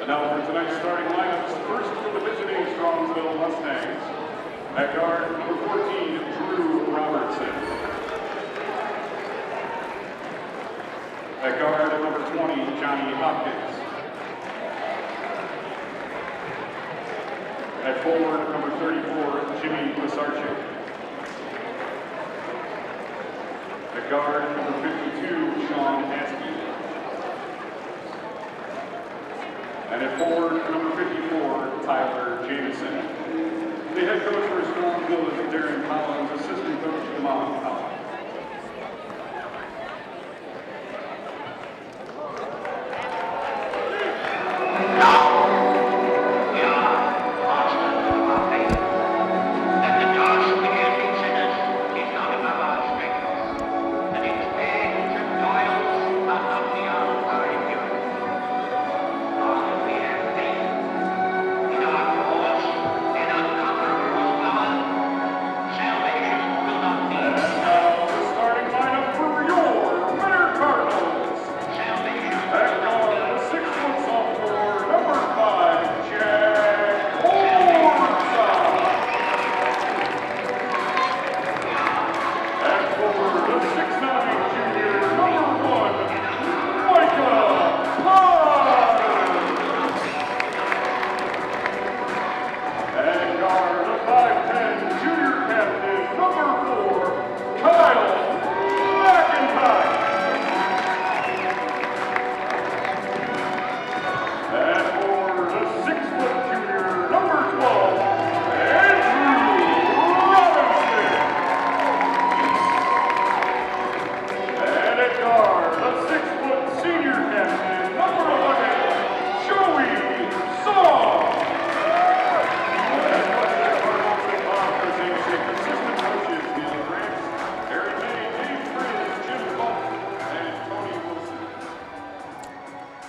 Now for tonight's starting lineups, first for the visiting Strongsville Mustangs. At guard, number 14, Drew Robertson. At guard, number 20, Johnny Hopkins. At forward, number 34, Jimmy Pisarczyk. At guard, number 52, Sean Haskey. And at forward, number 54, Tyler Jamison. The head coach for Strongsville is Darren Collins, assistant coach Lamont Collins.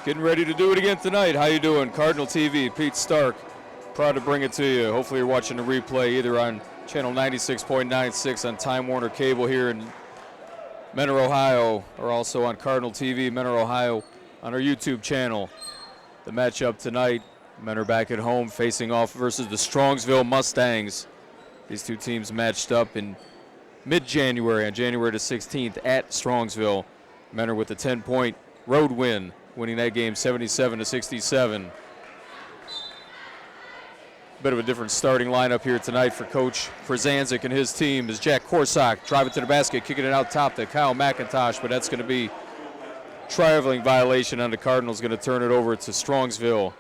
Getting ready to do it again tonight. How you doing? Cardinal TV, Pete Stark. Proud to bring it to you. Hopefully you're watching the replay either on channel 96.96 on Time Warner Cable here in Mentor, Ohio, or also on Cardinal TV, Mentor, Ohio, on our YouTube channel. The matchup tonight, men are back at home facing off versus the Strongsville Mustangs. These two teams matched up in mid-January, on January the 16th at Strongsville. Men are with a 10-point road win, winning that game 77-67. Bit of a different starting lineup here tonight for Coach Przanzik and his team as Jack Korsak driving to the basket, kicking it out top to Kyle McIntosh, but that's going to be traveling violation on the Cardinals, going to turn it over to Strongsville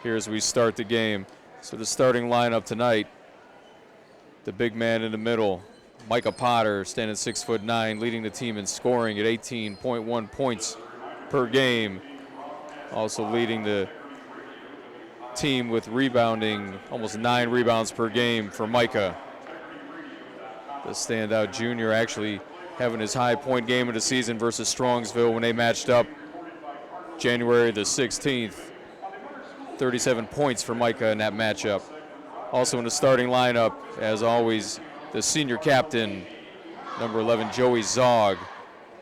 here as we start the game. So the starting lineup tonight, the big man in the middle, Micah Potter, standing 6'9", leading the team in scoring at 18.1 points per game. Also leading the team with rebounding, almost 9 rebounds per game for Micah. The standout junior actually having his high point game of the season versus Strongsville when they matched up January the 16th. 37 points for Micah in that matchup. Also in the starting lineup, as always, the senior captain, number 11, Joey Zog,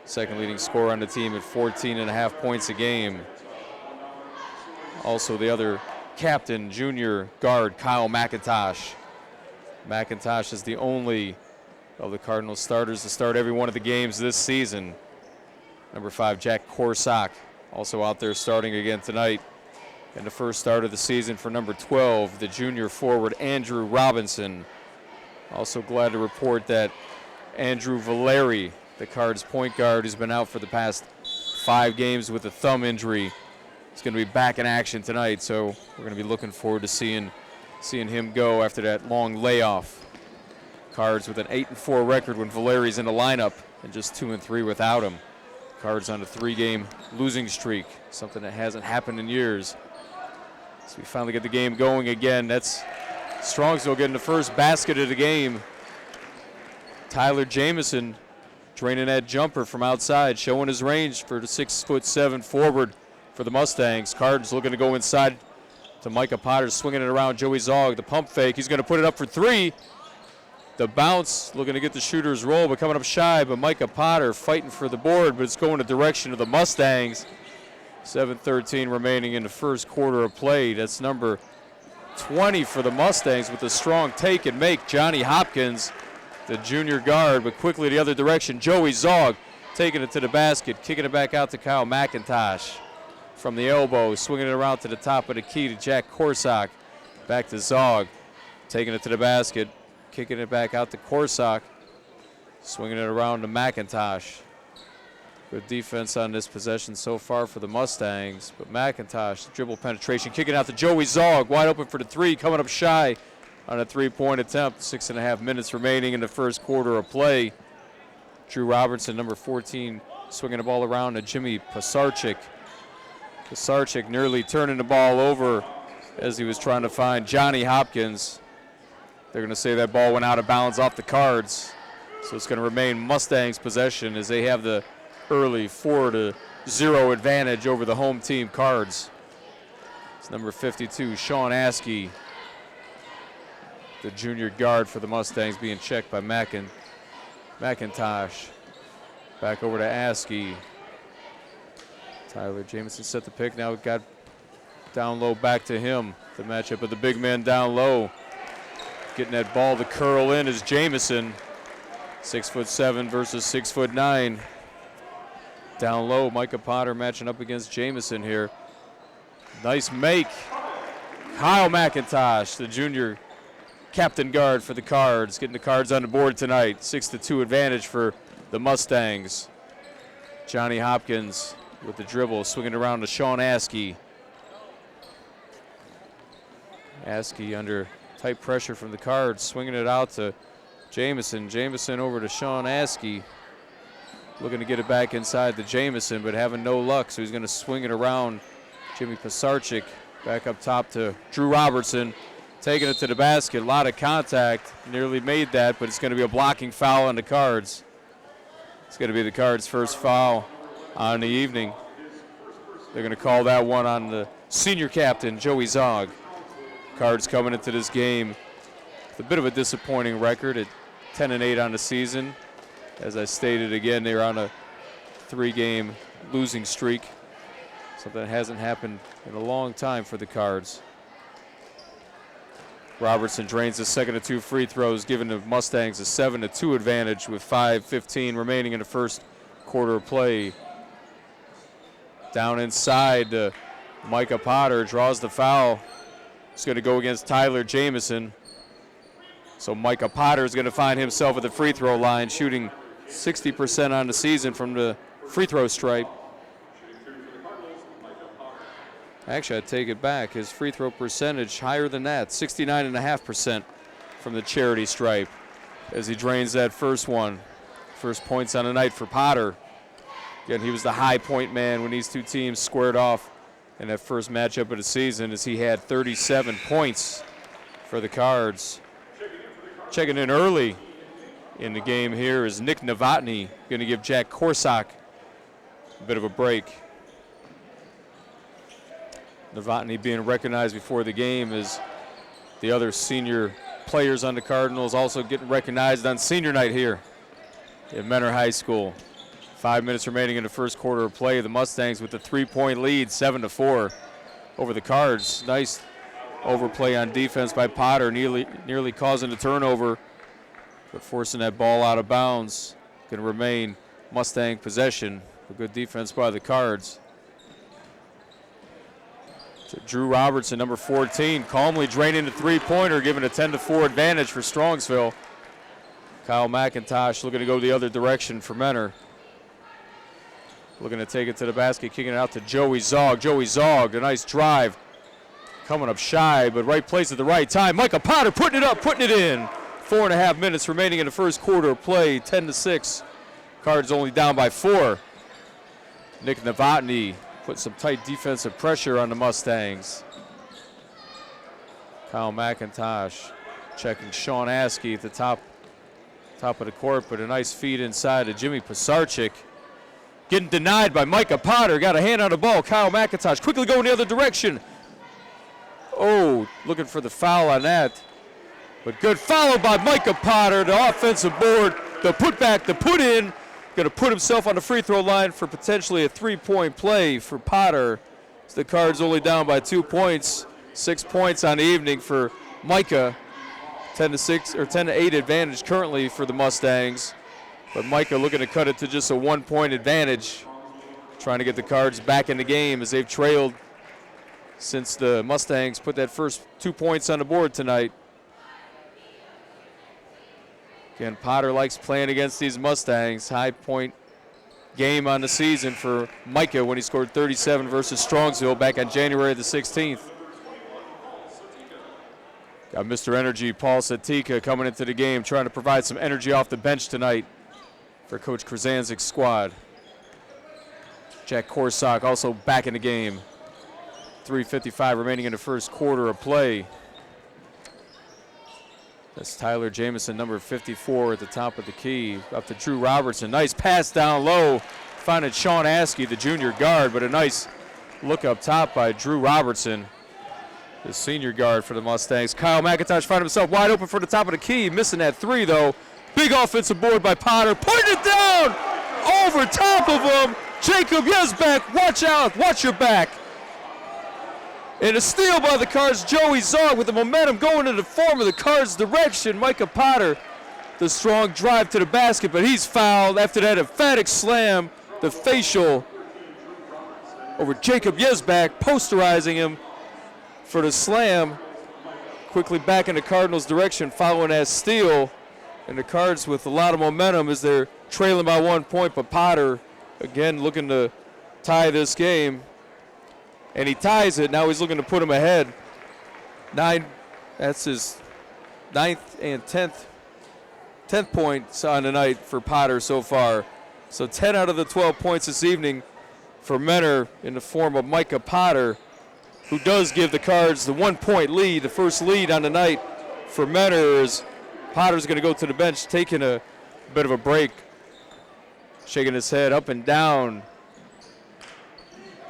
second leading scorer on the team at 14.5 points a game. Also the other captain, junior guard, Kyle McIntosh. McIntosh is the only of the Cardinals starters to start every one of the games this season. Number 5, Jack Korsak, also out there starting again tonight. And the first start of the season for number 12, the junior forward, Andrew Robinson. Also glad to report that Andrew Valeri, the Cards point guard, who's been out for the past 5 games with a thumb injury, is going to be back in action tonight. So we're going to be looking forward to seeing him go after that long layoff. Cards with an 8-4 record when Valeri's in the lineup, and just 2-3 without him. Cards on a 3-game losing streak, something that hasn't happened in years. So we finally get the game going again. That's Strongsville getting the first basket of the game. Tyler Jamison draining that jumper from outside, showing his range for the 6'7" forward for the Mustangs. Cardinals looking to go inside to Micah Potter, swinging it around Joey Zog. The pump fake, he's going to put it up for 3. The bounce, looking to get the shooter's roll, but coming up shy. But Micah Potter fighting for the board, but it's going the direction of the Mustangs. 7:13 remaining in the first quarter of play. That's number 20 for the Mustangs with a strong take and make. Johnny Hopkins, the junior guard, but quickly the other direction. Joey Zog taking it to the basket, kicking it back out to Kyle McIntosh. From the elbow, swinging it around to the top of the key to Jack Korsak. Back to Zog, taking it to the basket, kicking it back out to Korsak, swinging it around to McIntosh. Good defense on this possession so far for the Mustangs, but McIntosh, dribble penetration, kicking out to Joey Zog, wide open for the three, coming up shy on a three-point attempt. 6.5 minutes remaining in the first quarter of play. Drew Robertson, number 14, swinging the ball around to Jimmy Pisarcik. Pisarcik nearly turning the ball over as he was trying to find Johnny Hopkins. They're going to say that ball went out of bounds off the Cards, so it's going to remain Mustangs' possession as they have the early 4-0 advantage over the home team Cards. It's number 52, Sean Askey, the junior guard for the Mustangs, being checked by McIntosh. Back over to Askey. Tyler Jamison set the pick. Now it got down low back to him. The matchup of the big man down low. Getting that ball to curl in is Jamison. 6'7" versus 6'9". Down low, Micah Potter matching up against Jamison here. Nice make. Kyle McIntosh, the junior captain guard for the Cards, getting the Cards on the board tonight. 6-2 advantage for the Mustangs. Johnny Hopkins with the dribble, swinging around to Sean Askey. Askey under tight pressure from the Cards, swinging it out to Jamison. Jamison over to Sean Askey. Looking to get it back inside to Jamison, but having no luck, so he's going to swing it around. Jimmy Pisarcik back up top to Drew Robertson, taking it to the basket. A lot of contact, nearly made that, but it's going to be a blocking foul on the Cards. It's going to be the Cards' first foul on the evening. They're going to call that one on the senior captain, Joey Zog. Cards coming into this game with a bit of a disappointing record at 10-8 on the season. As I stated again, they're on a 3-game losing streak. Something that hasn't happened in a long time for the Cards. Robertson drains the second of 2 free throws, giving the Mustangs a 7-2 advantage with 5:15 remaining in the first quarter of play. Down inside, Micah Potter draws the foul. It's going to go against Tyler Jamison. So Micah Potter is going to find himself at the free throw line, shooting 60% on the season from the free throw stripe. Actually, I take it back. His free throw percentage higher than that, 69.5% from the charity stripe as he drains that first one. First points on the night for Potter. Again, he was the high point man when these two teams squared off in that first matchup of the season, as he had 37 points for the Cards. Checking in early in the game here is Nick Novotny, going to give Jack Korsak a bit of a break. Novotny being recognized before the game as the other senior players on the Cardinals also getting recognized on senior night here at Mentor High School. 5 minutes remaining in the first quarter of play. The Mustangs with the 3-point lead, 7-4 over the Cards. Nice overplay on defense by Potter, nearly causing a turnover, but forcing that ball out of bounds. Going to remain Mustang possession. A good defense by the Cards. Drew Robertson, number 14, calmly draining the three-pointer, giving a 10-4 advantage for Strongsville. Kyle McIntosh looking to go the other direction for Mentor. Looking to take it to the basket, kicking it out to Joey Zog. Joey Zog, a nice drive. Coming up shy, but right place at the right time. Micah Potter putting it up, putting it in. 4.5 minutes remaining in the first quarter of play, 10-6. Cards only down by 4. Nick Novotny put some tight defensive pressure on the Mustangs. Kyle McIntosh checking Sean Askey at the top of the court, but a nice feed inside to Jimmy Pisarcik. Getting denied by Micah Potter. Got a hand on the ball. Kyle McIntosh quickly going the other direction. Oh, looking for the foul on that. But good follow by Micah Potter. The offensive board, the putback, the put in. going to put himself on the free throw line for potentially a three-point play for Potter. The Cards only down by 2 points. 6 points on the evening for Micah. 10-6 or 10-8 advantage currently for the Mustangs. But Micah looking to cut it to just a 1 point advantage. Trying to get the Cards back in the game as they've trailed since the Mustangs put that first 2 points on the board tonight. Again, Potter likes playing against these Mustangs. High point game on the season for Micah when he scored 37 versus Strongsville back on January the 16th. Got Mr. Energy, Paul Satika, coming into the game, trying to provide some energy off the bench tonight for Coach Krasanzik's squad. Jack Korsak also back in the game. 3:55 remaining in the first quarter of play. That's Tyler Jamison, number 54 at the top of the key. Up to Drew Robertson. Nice pass down low. Finding Sean Askey, the junior guard, but a nice look up top by Drew Robertson, the senior guard for the Mustangs. Kyle McIntosh finding himself wide open for the top of the key. Missing that three, though. Big offensive board by Potter. Putting it down over top of him. Jacob Yesbeck, watch out. Watch your back. And a steal by the Cards. Joey Zog with the momentum going in the form of the Cards' direction. Micah Potter, the strong drive to the basket, but he's fouled. After that emphatic slam, the facial over Jacob Yesback, posterizing him for the slam. Quickly back in the Cardinals' direction following that steal. And the Cards with a lot of momentum as they're trailing by 1 point, but Potter, again, looking to tie this game. And he ties it. Now he's looking to put him ahead. That's his 9th and 10th points on the night for Potter so far. So 10 out of the 12 points this evening for Menor in the form of Micah Potter, who does give the Cards the 1 point lead, the first lead on the night for Menor, as Potter's going to go to the bench, taking a bit of a break, shaking his head up and down.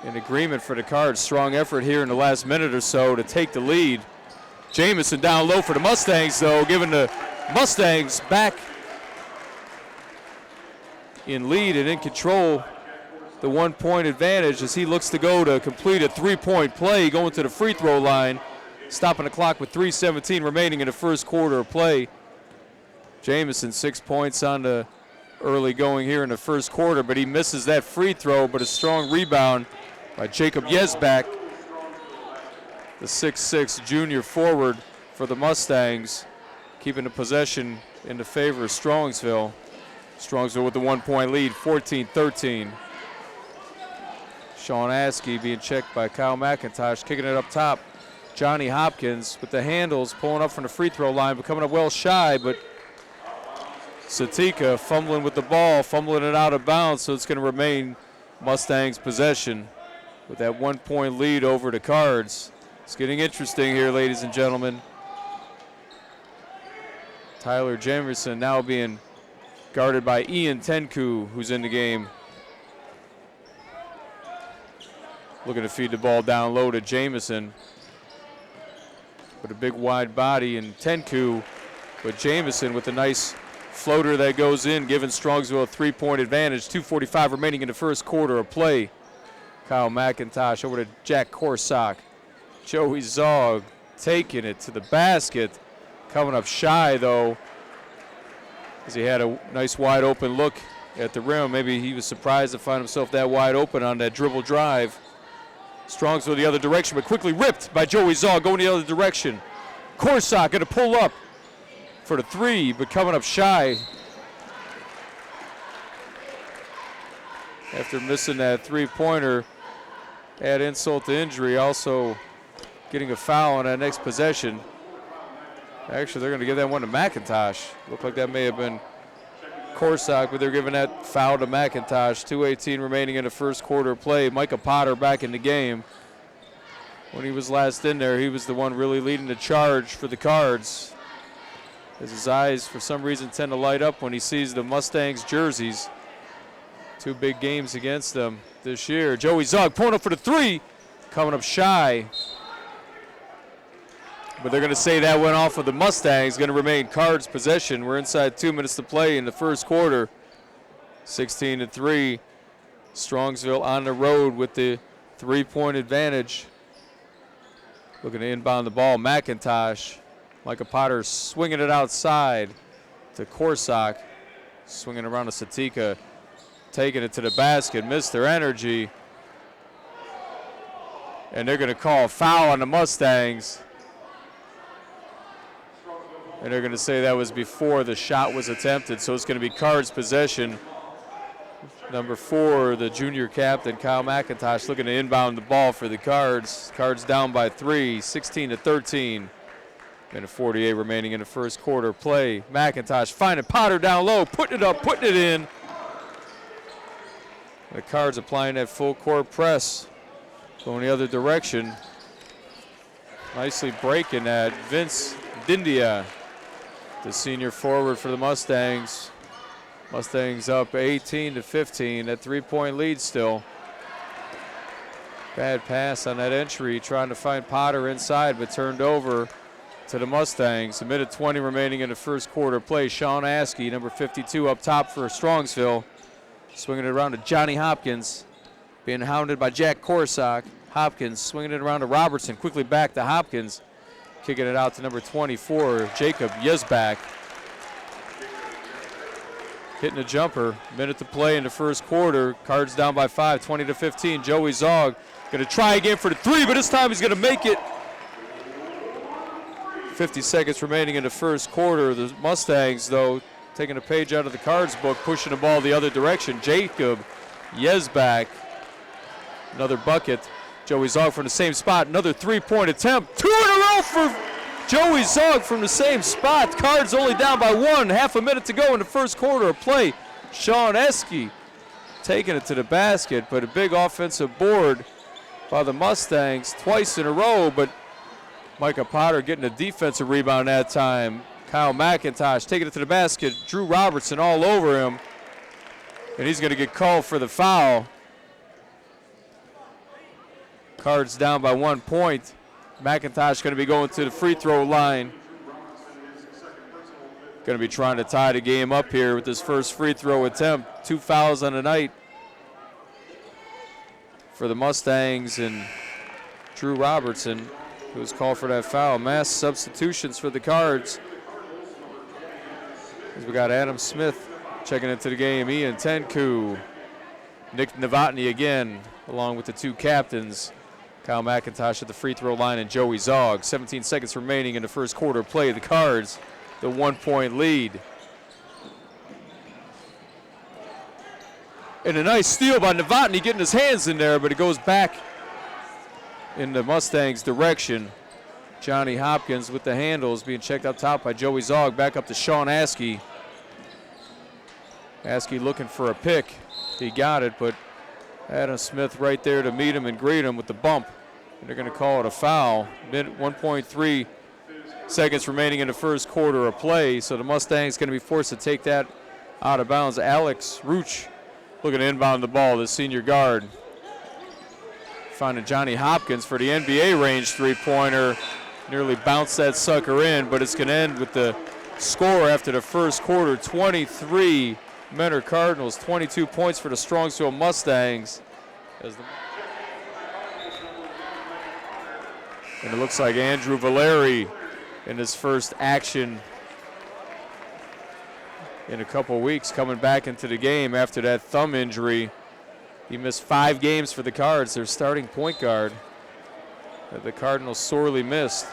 In agreement for the Cards. Strong effort here in the last minute or so to take the lead. Jamison down low for the Mustangs, though, giving the Mustangs back in lead and in control. The 1 point advantage as he looks to go to complete a 3 point play, going to the free throw line, stopping the clock with 3:17 remaining in the first quarter of play. Jamison 6 points on the early going here in the first quarter, but he misses that free throw, but a strong rebound by Jacob Yesback, the 6'6 junior forward for the Mustangs, keeping the possession in the favor of Strongsville. Strongsville with the 1 point lead, 14-13. Sean Askey being checked by Kyle McIntosh, kicking it up top. Johnny Hopkins with the handles, pulling up from the free throw line, but coming up well shy, but Satika fumbling with the ball, fumbling it out of bounds, so it's going to remain Mustangs' possession with that 1 point lead over the Cards. It's getting interesting here, ladies and gentlemen. Tyler Jamerson now being guarded by Ian Tenku, who's in the game. Looking to feed the ball down low to Jameson. With a big wide body and Tenku, but Jameson with a nice floater that goes in, giving Strongsville a 3 point advantage. 2:45 remaining in the first quarter of play. Kyle McIntosh over to Jack Korsak. Joey Zog taking it to the basket. Coming up shy, though, as he had a nice wide open look at the rim. Maybe he was surprised to find himself that wide open on that dribble drive. Strongsville the other direction, but quickly ripped by Joey Zog going the other direction. Korsak going to pull up for the three, but coming up shy. After missing that three-pointer, add insult to injury, also getting a foul on that next possession. Actually, they're going to give that one to McIntosh. Looked like that may have been Korsak, but they're giving that foul to McIntosh. 2:18 remaining in the first quarter of play. Micah Potter back in the game. When he was last in there, he was the one really leading the charge for the Cards, as his eyes, for some reason, tend to light up when he sees the Mustangs jerseys. Two big games against them this year. Joey Zog pulling up for the three, coming up shy. But they're going to say that went off of the Mustangs, going to remain Cards possession. We're inside 2 minutes to play in the first quarter. 16-3. Strongsville on the road with the 3-point advantage. Looking to inbound the ball. McIntosh. Micah Potter swinging it outside to Corsock. Swinging around to Satika. Taking it to the basket. Missed their energy. And they're going to call a foul on the Mustangs. And they're going to say that was before the shot was attempted. So it's going to be Cards possession. Number 4, the junior captain, Kyle McIntosh, looking to inbound the ball for the Cards. Cards down by 3, 16-13. And a 48 remaining in the first quarter play. McIntosh finding Potter down low, putting it up, putting it in. The Cards applying that full court press. Going the other direction. Nicely breaking that. Vince Dindia, the senior forward for the Mustangs. Mustangs up 18-15. That 3-point lead still. Bad pass on that entry, trying to find Potter inside, but turned over to the Mustangs. A minute 20 remaining in the first quarter play. Sean Askey, number 52, up top for Strongsville. Swinging it around to Johnny Hopkins. Being hounded by Jack Corsock. Hopkins swinging it around to Robertson. Quickly back to Hopkins. Kicking it out to number 24, Jacob Yesback. Hitting a jumper. Minute to play in the first quarter. Cards down by 5, 20-15. Joey Zog going to try again for the 3, but this time he's going to make it. 50 seconds remaining in the first quarter. The Mustangs, though, taking a page out of the Cards book, pushing the ball the other direction. Jacob Yesback. Another bucket. Joey Zog from the same spot. Another 3-point attempt. 2 in a row for Joey Zog from the same spot. Cards only down by 1. Half a minute to go in the first quarter of play. Sean Eske taking it to the basket, but a big offensive board by the Mustangs twice in a row, but Micah Potter getting a defensive rebound that time. Kyle McIntosh taking it to the basket. Drew Robertson all over him, and he's going to get called for the foul. Cards down by 1 point. McIntosh going to be going to the free throw line. Going to be trying to tie the game up here with his first free throw attempt. 2 fouls on the night for the Mustangs, and Drew Robertson, who was called for that foul. Mass substitutions for the Cards. As we got Adam Smith checking into the game. Ian Tenku. Nick Novotny again, along with the 2 captains. Kyle McIntosh at the free throw line and Joey Zog. 17 seconds remaining in the first quarter play. The Cards, the 1-point lead. And a nice steal by Novotny, getting his hands in there, but it goes back in the Mustangs' direction. Johnny Hopkins with the handles, being checked up top by Joey Zog. Back up to Sean Askey. Askey looking for a pick. He got it, but Adam Smith right there to meet him and greet him with the bump. And they're going to call it a foul. 1.3 seconds remaining in the first quarter of play. So the Mustangs going to be forced to take that out of bounds. Alex Rooch looking to inbound the ball, the senior guard. Finding Johnny Hopkins for the NBA range 3-pointer. Nearly bounced that sucker in, but it's going to end with the score after the first quarter. 23 Mentor Cardinals, 22 points for the Strongsville Mustangs. And it looks like Andrew Valeri in his first action in a couple weeks, coming back into the game after that thumb injury. He missed 5 games for the Cards, their starting point guard, that the Cardinals sorely missed.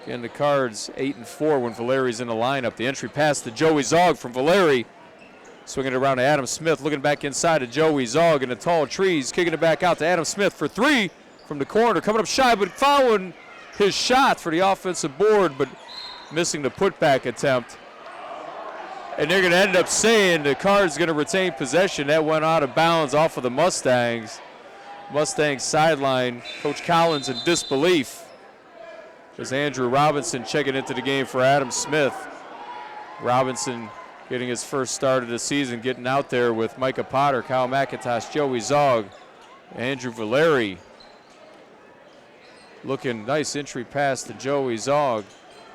Again, the Cards 8-4 when Valeri's in the lineup. The entry pass to Joey Zog from Valeri. Swinging it around to Adam Smith, looking back inside to Joey Zog in the tall trees, kicking it back out to Adam Smith for 3 from the corner. Coming up shy, but following his shot for the offensive board, but missing the putback attempt. And they're going to end up saying the Cards going to retain possession. That went out of bounds off of the Mustangs. Mustangs sideline, Coach Collins in disbelief. As Andrew Robinson checking into the game for Adam Smith. Robinson getting his first start of the season, getting out there with Micah Potter, Kyle McIntosh, Joey Zog, Andrew Valeri. Looking nice entry pass to Joey Zog.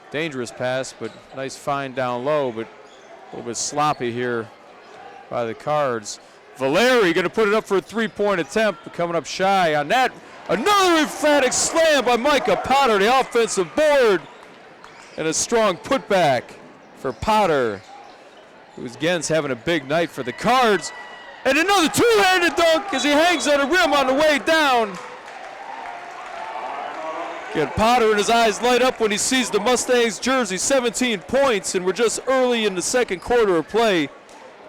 Dangerous pass, but nice find down low, but a little bit sloppy here by the Cards. Valeri going to put it up for a three-point attempt, but coming up shy on that. Another emphatic slam by Micah Potter, the offensive board. And a strong putback for Potter, who's again's having a big night for the Cards. And another two-handed dunk as he hangs on the rim on the way down. Get Potter and his eyes light up when he sees the Mustangs jersey, 17 points, and we're just early in the second quarter of play.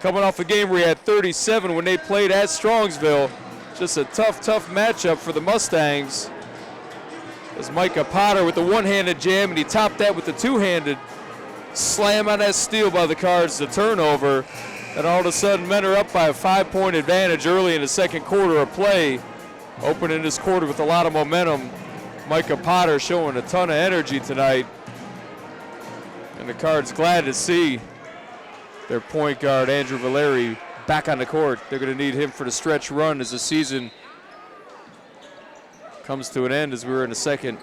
Coming off a game where he had 37 when they played at Strongsville. Just a tough matchup for the Mustangs. As Micah Potter with the one-handed jam, and he topped that with the two-handed slam on that steal by the Cards, the turnover. And all of a sudden, men are up by a 5-point advantage early in the second quarter of play. Opening this quarter with a lot of momentum. Micah Potter showing a ton of energy tonight. And the Cards glad to see their point guard, Andrew Valeri, back on the court. They're going to need him for the stretch run as the season comes to an end, as we're in the second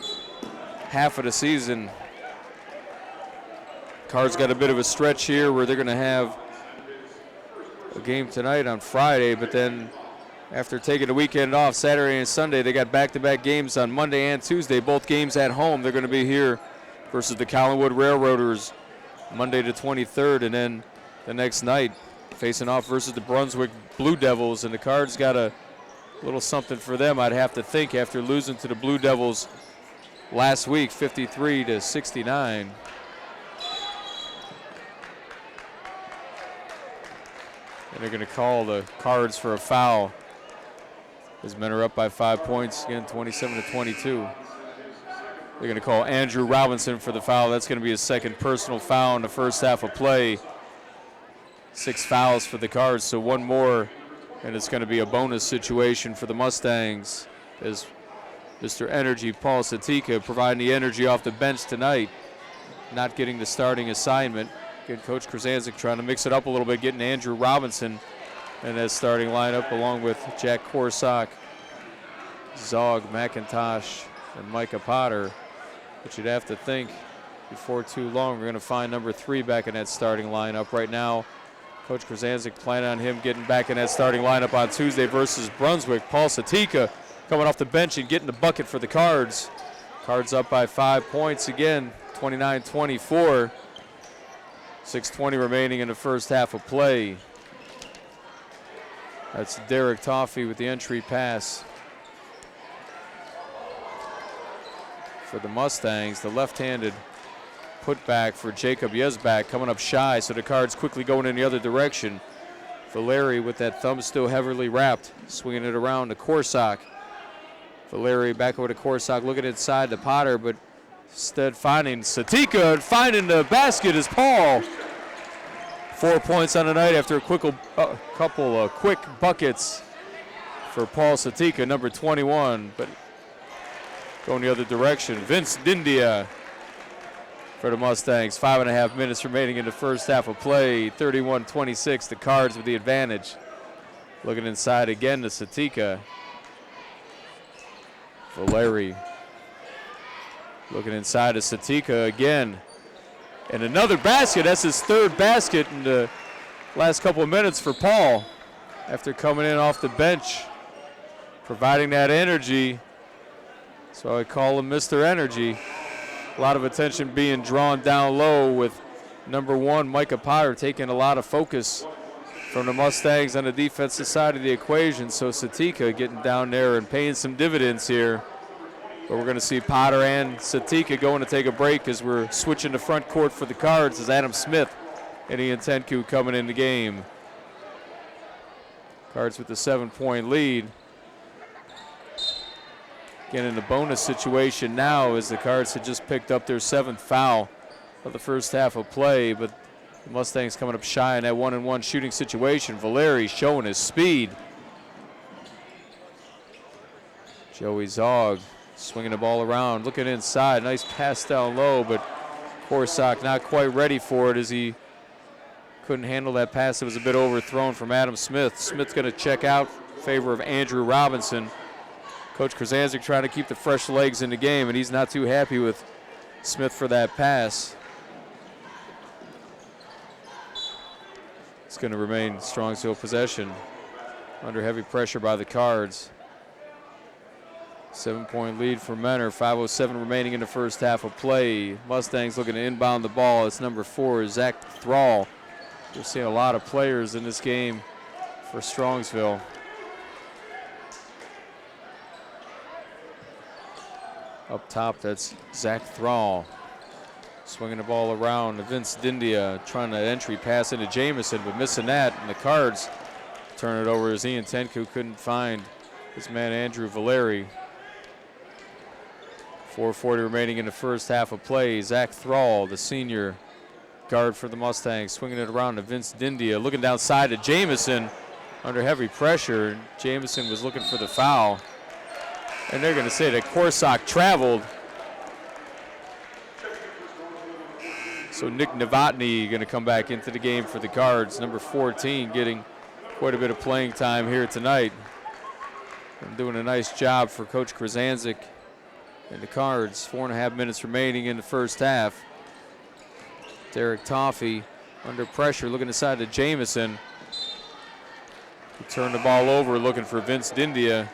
half of the season. Cards got a bit of a stretch here where they're going to have a game tonight on Friday, but then after taking the weekend off, Saturday and Sunday, they got back-to-back games on Monday and Tuesday, both games at home. They're going to be here versus the Collinwood Railroaders Monday the 23rd, and then the next night facing off versus the Brunswick Blue Devils, and the Cards got a little something for them, I'd have to think, after losing to the Blue Devils last week, 53-69. And they're going to call the Cards for a foul as men are up by 5 points, again, 27-22. They're going to call Andrew Robinson for the foul. That's going to be his second personal foul in the first half of play. 6 fouls for the Cards, so one more, and it's going to be a bonus situation for the Mustangs as Mr. Energy, Paul Satika, providing the energy off the bench tonight, not getting the starting assignment. Again, Coach Krasancic trying to mix it up a little bit, getting Andrew Robinson in that starting lineup along with Jack Korsak, Zog, McIntosh, and Micah Potter. But you'd have to think before too long we're going to find number 3 back in that starting lineup. Right now, Coach Krasancic planning on him getting back in that starting lineup on Tuesday versus Brunswick. Paul Satika coming off the bench and getting the bucket for the Cards. Cards up by 5 points again, 29-24. 6:20 remaining in the first half of play. That's Derek Toffee with the entry pass for the Mustangs. The left-handed putback for Jacob Yesback coming up shy, so the Cards quickly going in the other direction. Valeri with that thumb still heavily wrapped, swinging it around to Korsak. Valeri back over to Korsak, looking inside to Potter, but instead finding Satika, and finding the basket is Paul. 4 points on the night after a couple of quick buckets for Paul Satika, number 21, but going the other direction. Vince Dindia for the Mustangs. 5.5 minutes remaining in the first half of play. 31-26, the Cards with the advantage. Looking inside again to Satika. Valeri looking inside to Satika again. And another basket. That's his third basket in the last couple of minutes for Paul after coming in off the bench, providing that energy. So I call him Mr. Energy. A lot of attention being drawn down low with number 1, Micah Potter, taking a lot of focus from the Mustangs on the defensive side of the equation. So Satika getting down there and paying some dividends here. But we're going to see Potter and Satika going to take a break as we're switching to front court for the Cards as Adam Smith and Ian Tenku coming in the game. Cards with the 7-point lead. Again, in the bonus situation now as the Cards had just picked up their 7th foul of the first half of play, but the Mustangs coming up shy in that 1-on-1 shooting situation. Valeri showing his speed. Joey Zog swinging the ball around, looking inside. Nice pass down low, but Korsak not quite ready for it as he couldn't handle that pass. It was a bit overthrown from Adam Smith. Smith's going to check out in favor of Andrew Robinson. Coach Krasancic trying to keep the fresh legs in the game, and he's not too happy with Smith for that pass. It's going to remain Strongsville possession under heavy pressure by the Cards. 7-point lead for Menor. 5:07 remaining in the first half of play. Mustangs looking to inbound the ball. It's number 4, Zach Thrall. We're seeing a lot of players in this game for Strongsville. Up top, that's Zach Thrall. Swinging the ball around to Vince Dindia, trying to entry pass into Jamison, but missing that. And the Cards turn it over as Ian Tenku couldn't find his man Andrew Valeri. 4:40 remaining in the first half of play. Zach Thrall, the senior guard for the Mustangs, swinging it around to Vince Dindia, looking downside to Jamison under heavy pressure. Jamison was looking for the foul. And they're going to say that Corsock traveled. So Nick Novotny going to come back into the game for the Cards. Number 14 getting quite a bit of playing time here tonight. And doing a nice job for Coach Krasanzik and the Cards. 4.5 minutes remaining in the first half. Derek Toffee under pressure, looking aside to Jamison. He turned the ball over, looking for Vince Dindia.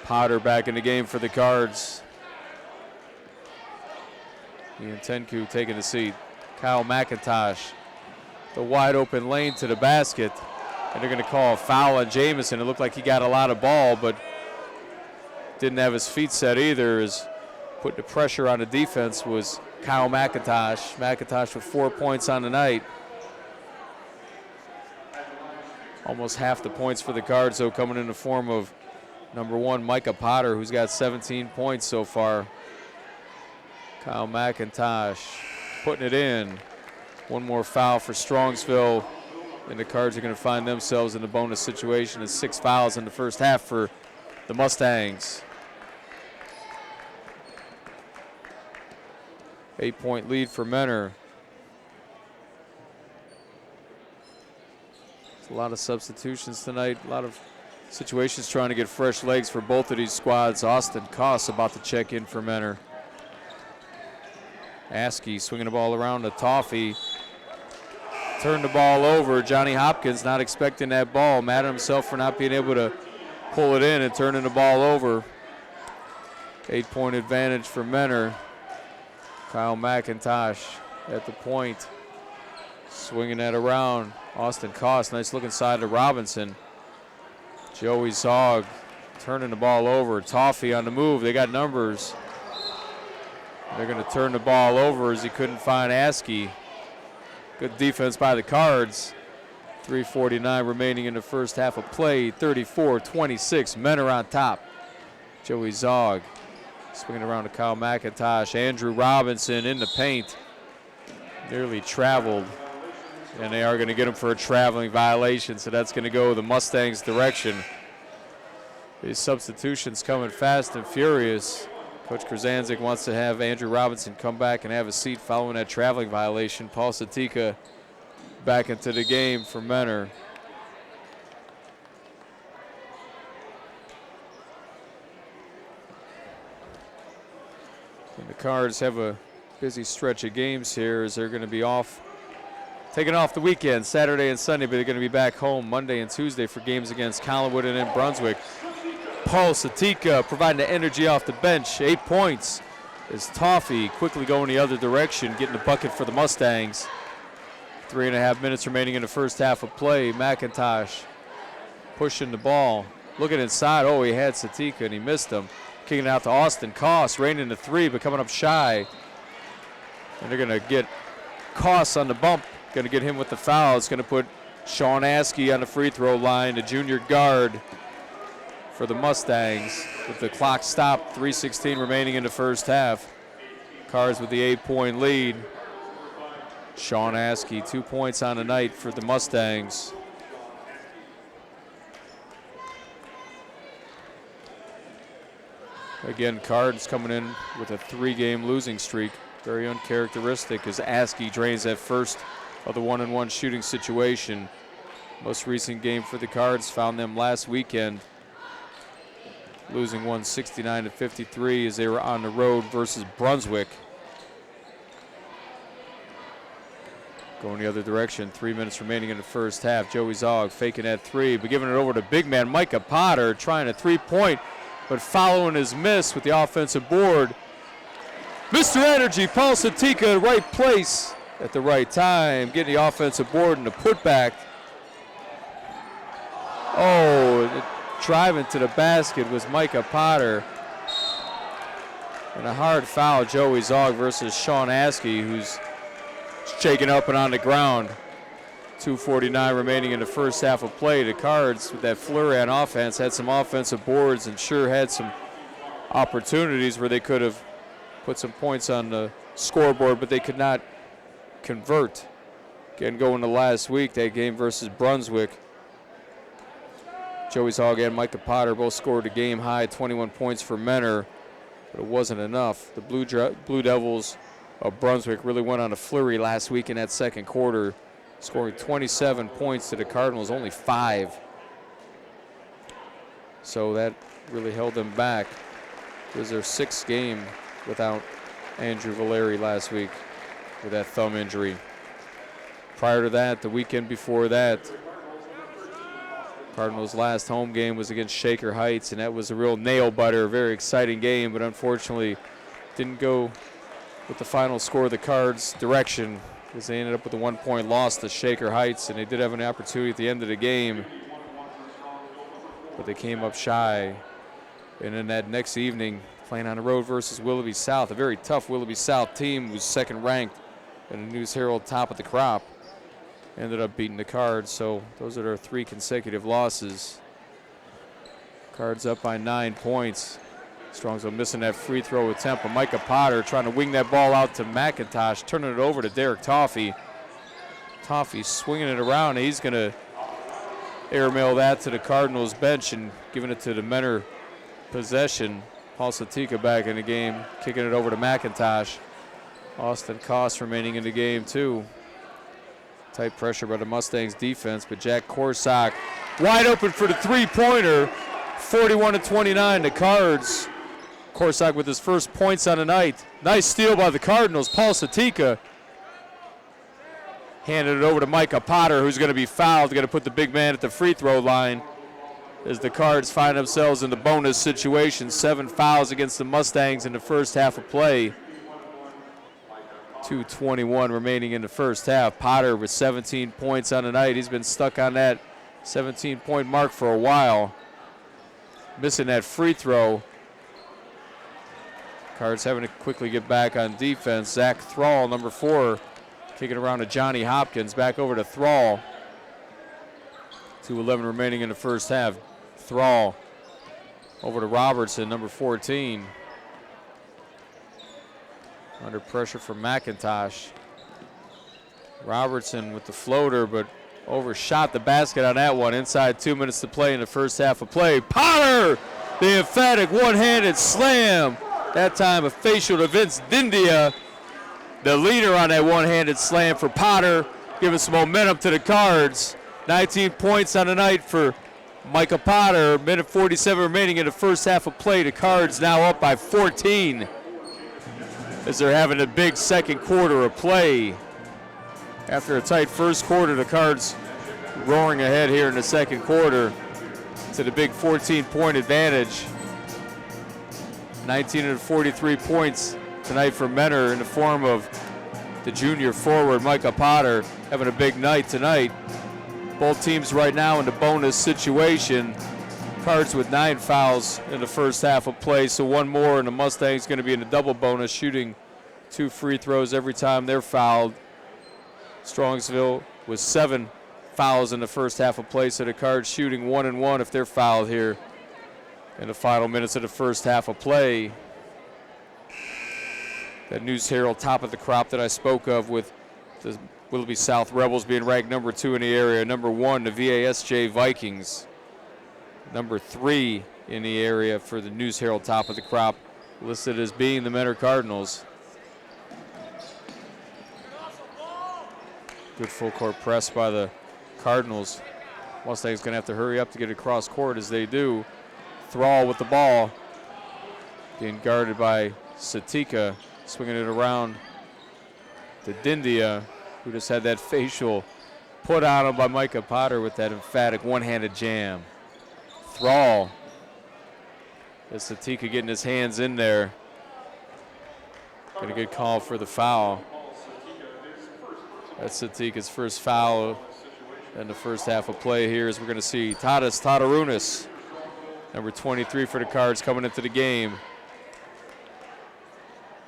Potter back in the game for the Cards. Ian Tenku taking the seat. Kyle McIntosh, the wide open lane to the basket. And they're going to call a foul on Jamison. It looked like he got a lot of ball, but didn't have his feet set either. As putting the pressure on the defense was Kyle McIntosh. McIntosh with 4 points on the night. Almost half the points for the Cards, though, coming in the form of number 1, Micah Potter, who's got 17 points so far. Kyle McIntosh putting it in. One more foul for Strongsville, and the Cards are going to find themselves in a bonus situation. It's 6 fouls in the first half for the Mustangs. 8-point lead for Menor. There's a lot of substitutions tonight, a lot of situations trying to get fresh legs for both of these squads. Austin Koss about to check in for Menor. Askey swinging the ball around to Toffee. Turned the ball over. Johnny Hopkins not expecting that ball. Mad at himself for not being able to pull it in and turning the ball over. 8-point advantage for Menor. Kyle McIntosh at the point. Swinging that around. Austin Koss, nice looking side to Robinson. Joey Zog turning the ball over. Toffee on the move. They got numbers. They're going to turn the ball over as he couldn't find Askey. Good defense by the Cards. 3:49 remaining in the first half of play. 34-26. Menor on top. Joey Zog swinging around to Kyle McIntosh. Andrew Robinson in the paint. Nearly traveled. And they are going to get him for a traveling violation, so that's going to go the Mustangs' direction. These substitutions coming fast and furious. Coach Krasanzik wants to have Andrew Robinson come back and have a seat following that traveling violation. Paul Satika back into the game for Menor. And the Cards have a busy stretch of games here as they're going to be off. Taking off the weekend, Saturday and Sunday, but they're going to be back home Monday and Tuesday for games against Collinwood and in Brunswick. Paul Satika providing the energy off the bench. 8 points as Toffee quickly going the other direction, getting the bucket for the Mustangs. 3.5 minutes remaining in the first half of play. McIntosh pushing the ball. Looking inside. Oh, he had Satika and he missed him. Kicking it out to Austin Koss, raining the 3, but coming up shy. And they're going to get Koss on the bump. Going to get him with the foul. It's going to put Sean Askey on the free throw line, the junior guard for the Mustangs. With the clock stopped, 3:16 remaining in the first half. Cards with the 8-point lead. Sean Askey, 2 points on the night for the Mustangs. Again, Cards coming in with a 3-game losing streak. Very uncharacteristic as Askey drains that first of the 1-on-1 shooting situation. Most recent game for the Cards found them last weekend, losing 169-53 as they were on the road versus Brunswick. Going the other direction, 3 minutes remaining in the first half. Joey Zog faking that three, but giving it over to big man Micah Potter, trying a three-point, but following his miss with the offensive board. Mr. Energy, Paul Satika, right place at the right time, getting the offensive board and the putback. Oh, driving to the basket was Micah Potter. And a hard foul, Joey Zog versus Sean Askey, who's shaken up and on the ground. 2:49 remaining in the first half of play. The Cards, with that flurry on offense, had some offensive boards and sure had some opportunities where they could have put some points on the scoreboard, but they could not convert. Again, going to last week, that game versus Brunswick. Joey Zog and Micah Potter both scored a game-high 21 points for Menor, but it wasn't enough. The Blue Devils of Brunswick really went on a flurry last week in that second quarter, scoring 27 points to the Cardinals, only 5. So that really held them back. It was their 6th game without Andrew Valeri last week with that thumb injury. Prior to that, the weekend before that, Cardinals' last home game was against Shaker Heights, and that was a real nail-biter, a very exciting game, but unfortunately didn't go with the final score of the Cards' direction, because they ended up with a 1-point loss to Shaker Heights, and they did have an opportunity at the end of the game, but they came up shy. And then that next evening, playing on the road versus Willoughby South, a very tough Willoughby South team who's second ranked and the News Herald top of the crop, ended up beating the Cards. So those are their 3 consecutive losses. Cards up by 9 points. Strongsville missing that free throw attempt, but Micah Potter trying to wing that ball out to McIntosh, turning it over to Derek Toffee. Toffee swinging it around. He's going to airmail that to the Cardinals bench and giving it to the Menor possession. Paul Satika back in the game, kicking it over to McIntosh. Austin Koss remaining in the game too. Tight pressure by the Mustangs defense, but Jack Corsock wide open for the three-pointer. 41-29, the Cards. Corsock with his first points on the night. Nice steal by the Cardinals. Paul Satika handed it over to Micah Potter, who's going to be fouled. Going to put the big man at the free throw line as the Cards find themselves in the bonus situation. 7 fouls against the Mustangs in the first half of play. 2:21 remaining in the first half. Potter with 17 points on the night. He's been stuck on that 17-point mark for a while. Missing that free throw. Cards having to quickly get back on defense. Zach Thrall, number 4, kicking around to Johnny Hopkins. Back over to Thrall. 2:11 remaining in the first half. Thrall over to Robertson, number 14. Under pressure from McIntosh. Robertson with the floater, but overshot the basket on that one. Inside 2 minutes to play in the first half of play. Potter, the emphatic one-handed slam. That time a facial to Vince Dindia. The leader on that one-handed slam for Potter, giving some momentum to the Cards. 19 points on the night for Micah Potter. Minute 47 remaining in the first half of play. The Cards now up by 14 as they're having a big second quarter of play. After a tight first quarter, the Cards roaring ahead here in the second quarter to the big 14-point advantage. 19 of 43 points tonight for Menor in the form of the junior forward, Micah Potter, having a big night tonight. Both teams right now in the bonus situation. Cards with 9 fouls in the first half of play, so one more, and the Mustangs going to be in a double bonus, shooting 2 free throws every time they're fouled. Strongsville with 7 fouls in the first half of play, so the Cards shooting 1 and 1 if they're fouled here in the final minutes of the first half of play. That News Herald top of the crop that I spoke of, with the Willoughby South Rebels being ranked number 2 in the area, number 1 the VASJ Vikings, number 3 in the area for the News Herald top of the crop, listed as being the Menor Cardinals. Good full court press by the Cardinals. Mustangs going to have to hurry up to get across court as they do. Thrall with the ball, being guarded by Satika, swinging it around to Dindia. who just had that facial put on him by Micah Potter with that emphatic one-handed jam. Thrall. As Satika getting his hands in there. Got a good call for the foul. That's Satika's first foul in the first half of play here, as we're going to see Tadas Tadarunas, number 23 for the Cards, coming into the game.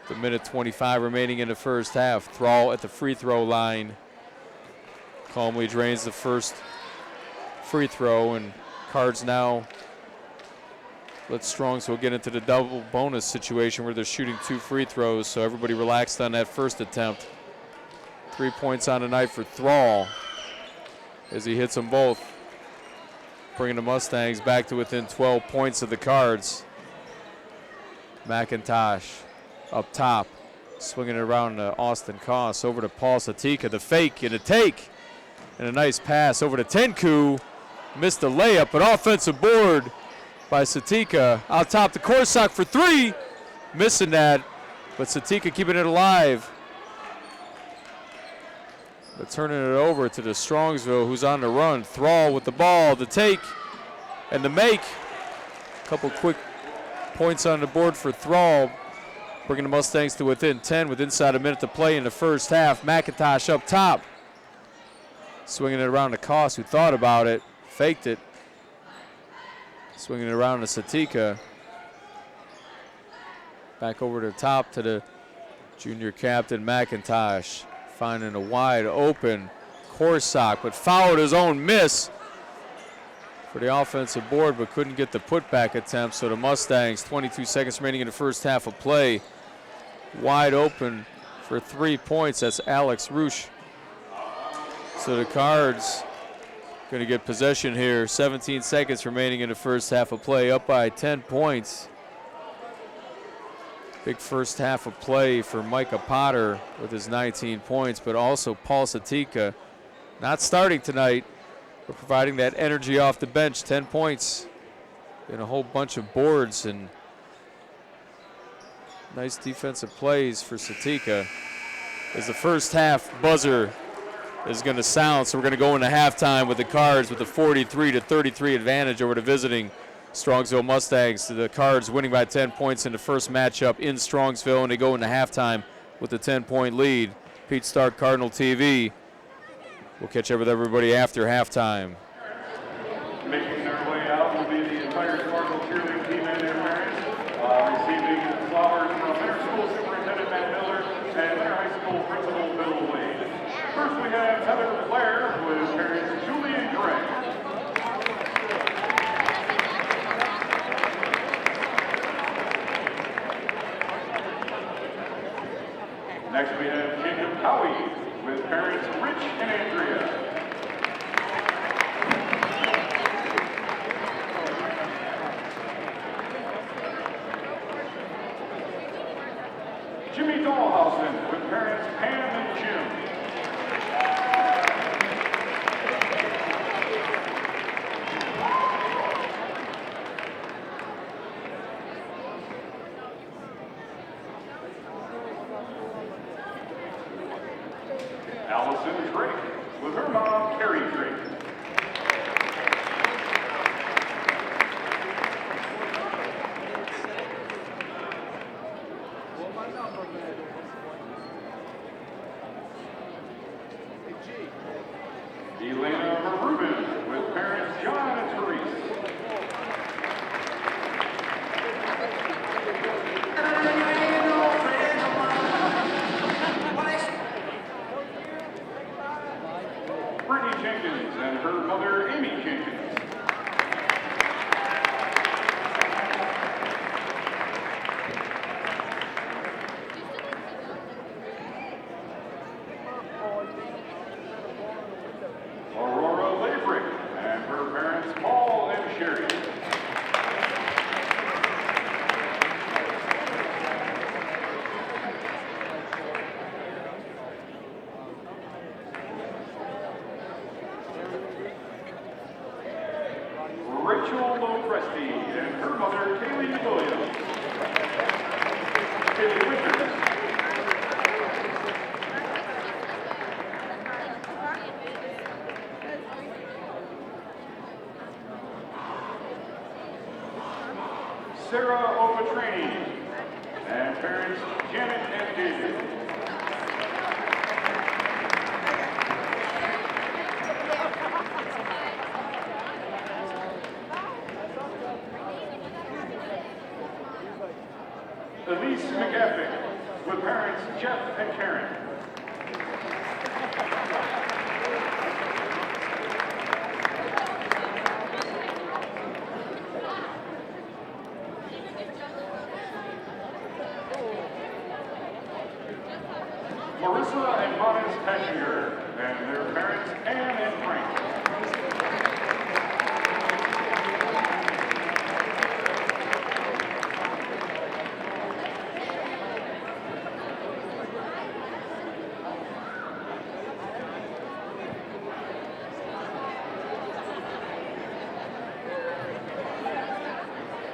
The minute 25 remaining in the first half. Thrall at the free throw line. Calmly drains the first free throw, and Cards now let Strongsville get into the double bonus situation where they're shooting 2 free throws, so everybody relaxed on that first attempt. 3 points on the night for Thrall as he hits them both, bringing the Mustangs back to within 12 points of the Cards. McIntosh up top, swinging it around to Austin Koss, over to Paul Satika, the fake and a take, and a nice pass over to Tenku. Missed the layup, but offensive board by Satika. Out top to Korsak for 3, missing that, but Satika keeping it alive. But turning it over to the Strongsville, who's on the run. Thrall with the ball, the take, and the make. A couple quick points on the board for Thrall, bringing the Mustangs to within 10 with inside a minute to play in the first half. McIntosh up top, swinging it around to Koss, who thought about it, faked it. Swinging it around to Satika. Back over to the top to the junior captain, McIntosh. Finding a wide open Korsak, but fouled his own miss for the offensive board, but couldn't get the putback attempt. So the Mustangs, 22 seconds remaining in the first half of play, wide open for 3 points. That's Alex Roosh. So the Cards going to get possession here. 17 seconds remaining in the first half of play, up by 10 points. Big first half of play for Micah Potter with his 19 points, but also Paul Satika, not starting tonight, but providing that energy off the bench. 10 points and a whole bunch of boards, and nice defensive plays for Satika. As the first half buzzer is going to sound, so we're going to go into halftime with the Cards with a 43-33 advantage over the visiting Strongsville Mustangs. The Cards winning by 10 points in the first matchup in Strongsville, and they go into halftime with a 10-point lead. Pete Stark, Cardinal TV. We'll catch up with everybody after halftime. Making their way out will be the entire Cardinal cheerleading team and their parents, receiving flowers from Middle School Superintendent Matt Miller and Middle High School Principal Bill Wade. First we have Heather Blair with parents Julie and Greg. Next we have Jacob Cowie with parents Rich and Andrea. Jimmy Dahlhausen with parents Pam and Jim. Allison Drake with her mom, Carrie Drake. Elena Rubin with parents John and Therese. Brittany Jenkins Sarah Opatrani, and parents Janet and David. Elise McGaffick, with parents Jeff and Karen. Marissa and Monis Peshinger, and their parents Ann and Frank.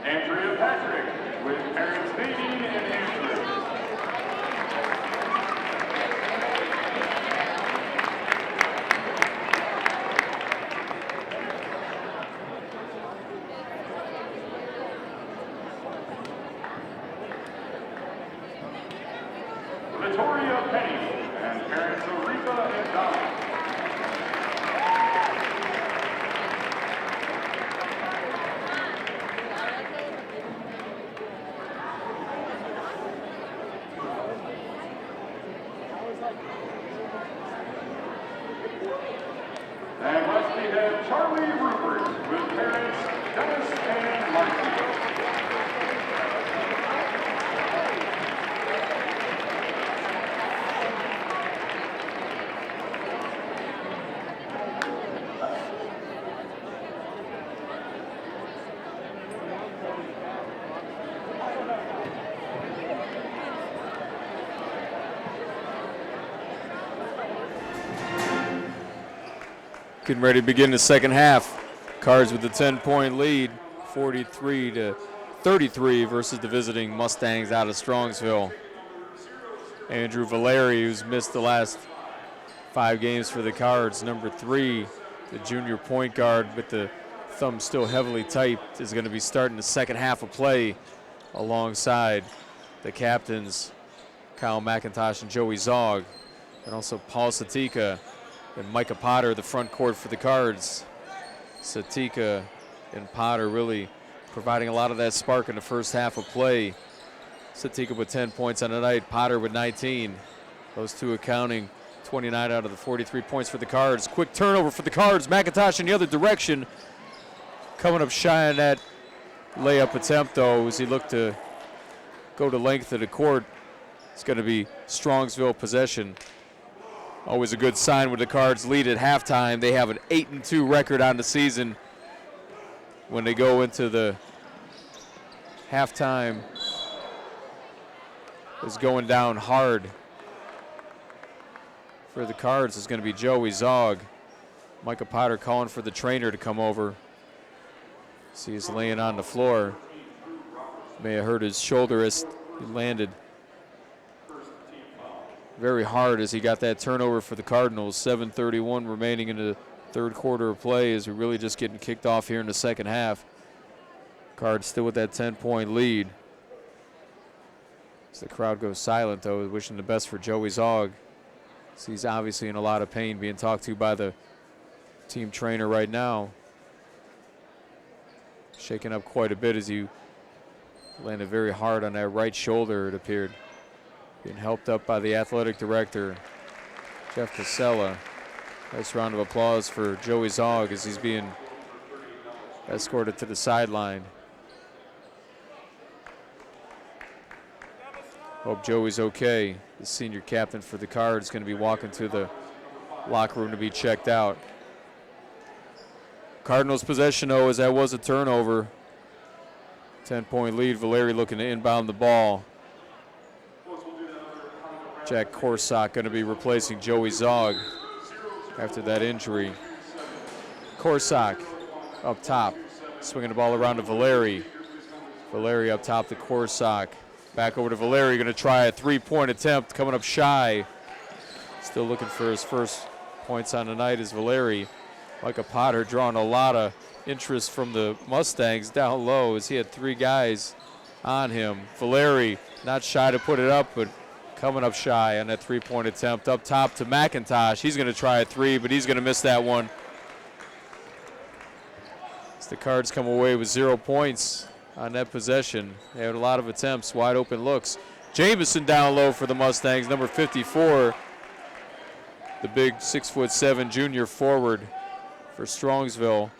Andrea Patrick, with parents Nadine and Andrew. Victoria Penny, and parents Aretha and Donna. And last we have Charlie Rupert, with parents Dennis and Marcy. Getting ready to begin the second half. Cards with a 10-point lead, 43-33 versus the visiting Mustangs out of Strongsville. Andrew Valeri, who's missed the last 5 games for the Cards, number 3, the junior point guard with the thumb still heavily tight, is going to be starting the second half of play alongside the captains Kyle McIntosh and Joey Zog, and also Paul Satika and Micah Potter, the front court for the Cards. Satika and Potter really providing a lot of that spark in the first half of play. Satika with 10 points on the night, Potter with 19. Those two accounting 29 out of the 43 points for the Cards. Quick turnover for the Cards. McIntosh in the other direction. Coming up shy on that layup attempt, though, as he looked to go to length of the court. It's going to be Strongsville possession. Always a good sign when the Cards lead at halftime. They have an 8-2 record on the season. When they go into the halftime, is going down hard. For the Cards is going to be Joey Zog. Micah Potter calling for the trainer to come over. See, he's laying on the floor. May have hurt his shoulder as he landed very hard as he got that turnover for the Cardinals. 7:31 remaining in the third quarter of play as we're really just getting kicked off here in the second half. Cards still with that 10-point lead. As the crowd goes silent, though, wishing the best for Joey Zog. So he's obviously in a lot of pain, being talked to by the team trainer right now. Shaking up quite a bit as he landed very hard on that right shoulder, it appeared. Being helped up by the athletic director, Jeff Casella. Nice round of applause for Joey Zog as he's being escorted to the sideline. Hope Joey's okay. The senior captain for the Cards is going to be walking to the locker room to be checked out. Cardinals possession, though, as that was a turnover. 10-point lead. Valeri looking to inbound the ball. Jack Korsak going to be replacing Joey Zog after that injury. Korsak up top, swinging the ball around to Valeri. Valeri up top to Korsak. Back over to Valeri, going to try a three-point attempt, coming up shy. Still looking for his first points on the night is Valeri. Micah Potter drawing a lot of interest from the Mustangs down low as he had 3 guys on him. Valeri not shy to put it up, but coming up shy on that three-point attempt. Up top to McIntosh. He's going to try a three, but he's going to miss that one. As the Cards come away with 0 points on that possession. They had a lot of attempts, wide open looks. Jamison down low for the Mustangs, number 54. The big 6'7" junior forward for Strongsville.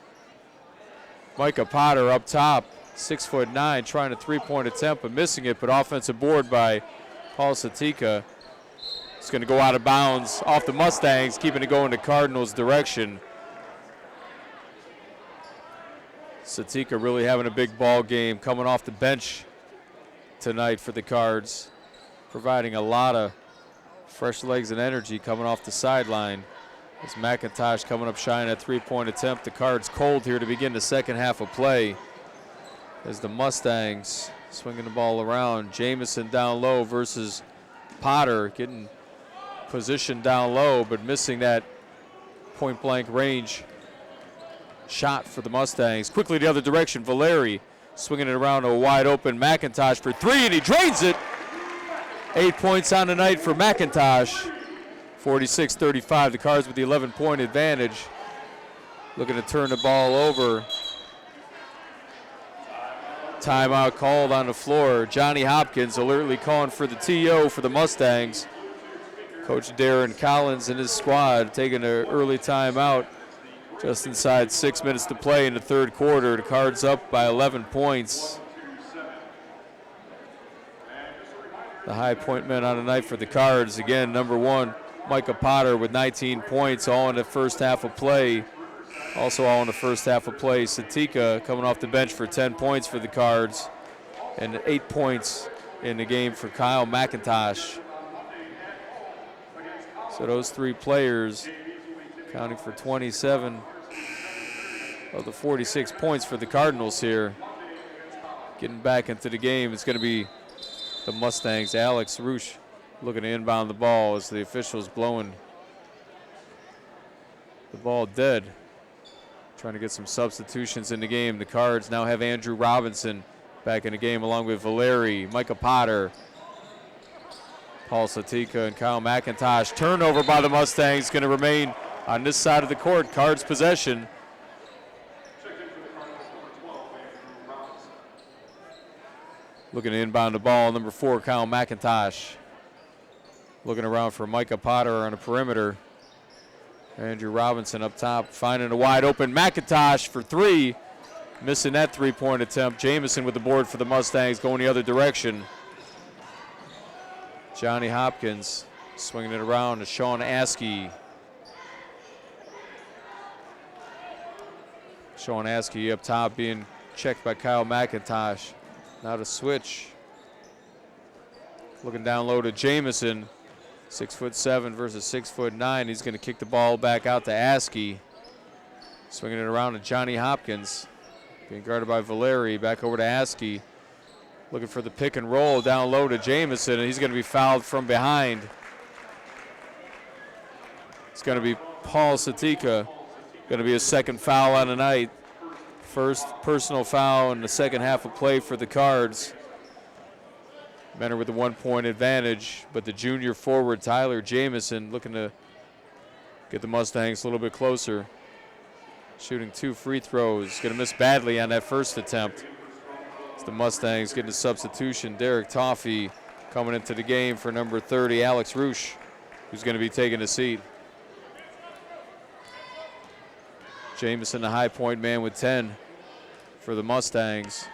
Micah Potter up top, 6'9", trying a three-point attempt, but missing it, but offensive board by Paul Satika. It's going to go out of bounds off the Mustangs, keeping it going to Cardinals' direction. Satika really having a big ball game, coming off the bench tonight for the Cards, providing a lot of fresh legs and energy coming off the sideline. As McIntosh coming up shy on that three-point attempt. The Cards cold here to begin the second half of play. As the Mustangs swinging the ball around. Jamison down low versus Potter, getting positioned down low, but missing that point-blank range shot for the Mustangs. Quickly the other direction, Valeri swinging it around to a wide-open McIntosh for three, and he drains it. 8 points on the night for McIntosh. 46-35, the Cards with the 11-point advantage. Looking to turn the ball over. Timeout called on the floor. Johnny Hopkins alertly calling for the TO for the Mustangs. Coach Darren Collins and his squad taking an early timeout. Just inside 6 minutes to play in the third quarter. The Cards up by 11 points. The high point man on the night for the Cards. Again, number 1, Micah Potter with 19 points, all in the first half of play. Also all in the first half of play, Satika coming off the bench for 10 points for the Cards. And 8 points in the game for Kyle McIntosh. So those 3 players accounting for 27 of the 46 points for the Cardinals here. Getting back into the game, it's going to be the Mustangs. Alex Roosh looking to inbound the ball as the officials blowing the ball dead. Trying to get some substitutions in the game. The Cards now have Andrew Robinson back in the game along with Valeri, Micah Potter, Paul Satika, and Kyle McIntosh. Turnover by the Mustangs, going to remain on this side of the court. Cards possession. Looking to inbound the ball, number 4, Kyle McIntosh. Looking around for Micah Potter on the perimeter. Andrew Robinson up top, finding a wide open McIntosh for 3. Missing that three-point attempt. Jamison with the board for the Mustangs, going the other direction. Johnny Hopkins swinging it around to Sean Askey. Sean Askey up top being checked by Kyle McIntosh. Now to switch. Looking down low to Jamison. 6'7" versus 6'9". He's going to kick the ball back out to Askey. Swinging it around to Johnny Hopkins. Being guarded by Valeri. Back over to Askey. Looking for the pick and roll down low to Jamison, and he's going to be fouled from behind. It's going to be Paul Satika. Going to be his second foul on the night. First personal foul in the second half of play for the Cards. Menor with the 1-point advantage, but the junior forward, Tyler Jamison, looking to get the Mustangs a little bit closer. Shooting 2 free throws. Going to miss badly on that first attempt. As the Mustangs getting a substitution. Derek Toffee coming into the game for number 30, Alex Roosh, who's going to be taking a seat. Jamison, the high point man with 10 for the Mustangs.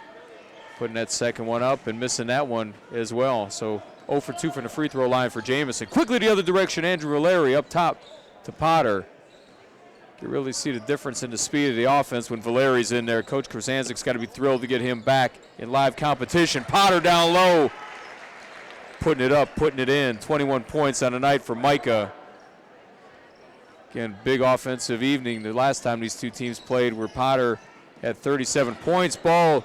Putting that second one up and missing that one as well. So 0 for 2 from the free throw line for Jamison. Quickly the other direction, Andrew Valeri up top to Potter. You really see the difference in the speed of the offense when Valeri's in there. Coach Krasanzik's got to be thrilled to get him back in live competition. Potter down low, putting it up, putting it in. 21 points on the night for Micah. Again, big offensive evening. The last time these two teams played where Potter had 37 points. Ball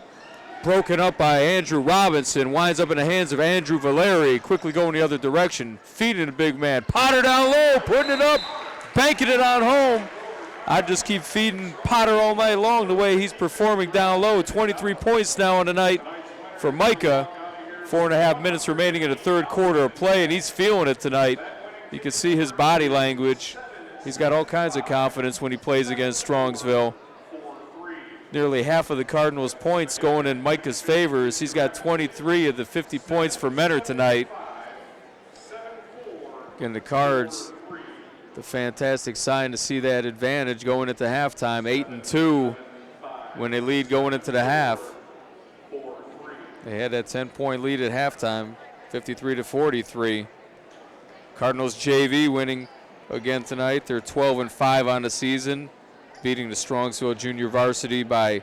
broken up by Andrew Robinson. Winds up in the hands of Andrew Valeri. Quickly going the other direction. Feeding the big man. Potter down low, putting it up, banking it on home. I just keep feeding Potter all night long the way he's performing down low. 23 points now on the night for Micah. 4.5 minutes remaining in the third quarter of play, and he's feeling it tonight. You can see his body language. He's got all kinds of confidence when he plays against Strongsville. Nearly half of the Cardinals' points going in Micah's favor. He's got 23 of the 50 points for Mentor tonight. Again, the Cards, the fantastic sign to see that advantage going into halftime, 8-2 when they lead going into the half. They had that 10-point lead at halftime, 53-43. Cardinals JV winning again tonight. They're 12-5 on the season, beating the Strongsville Junior Varsity by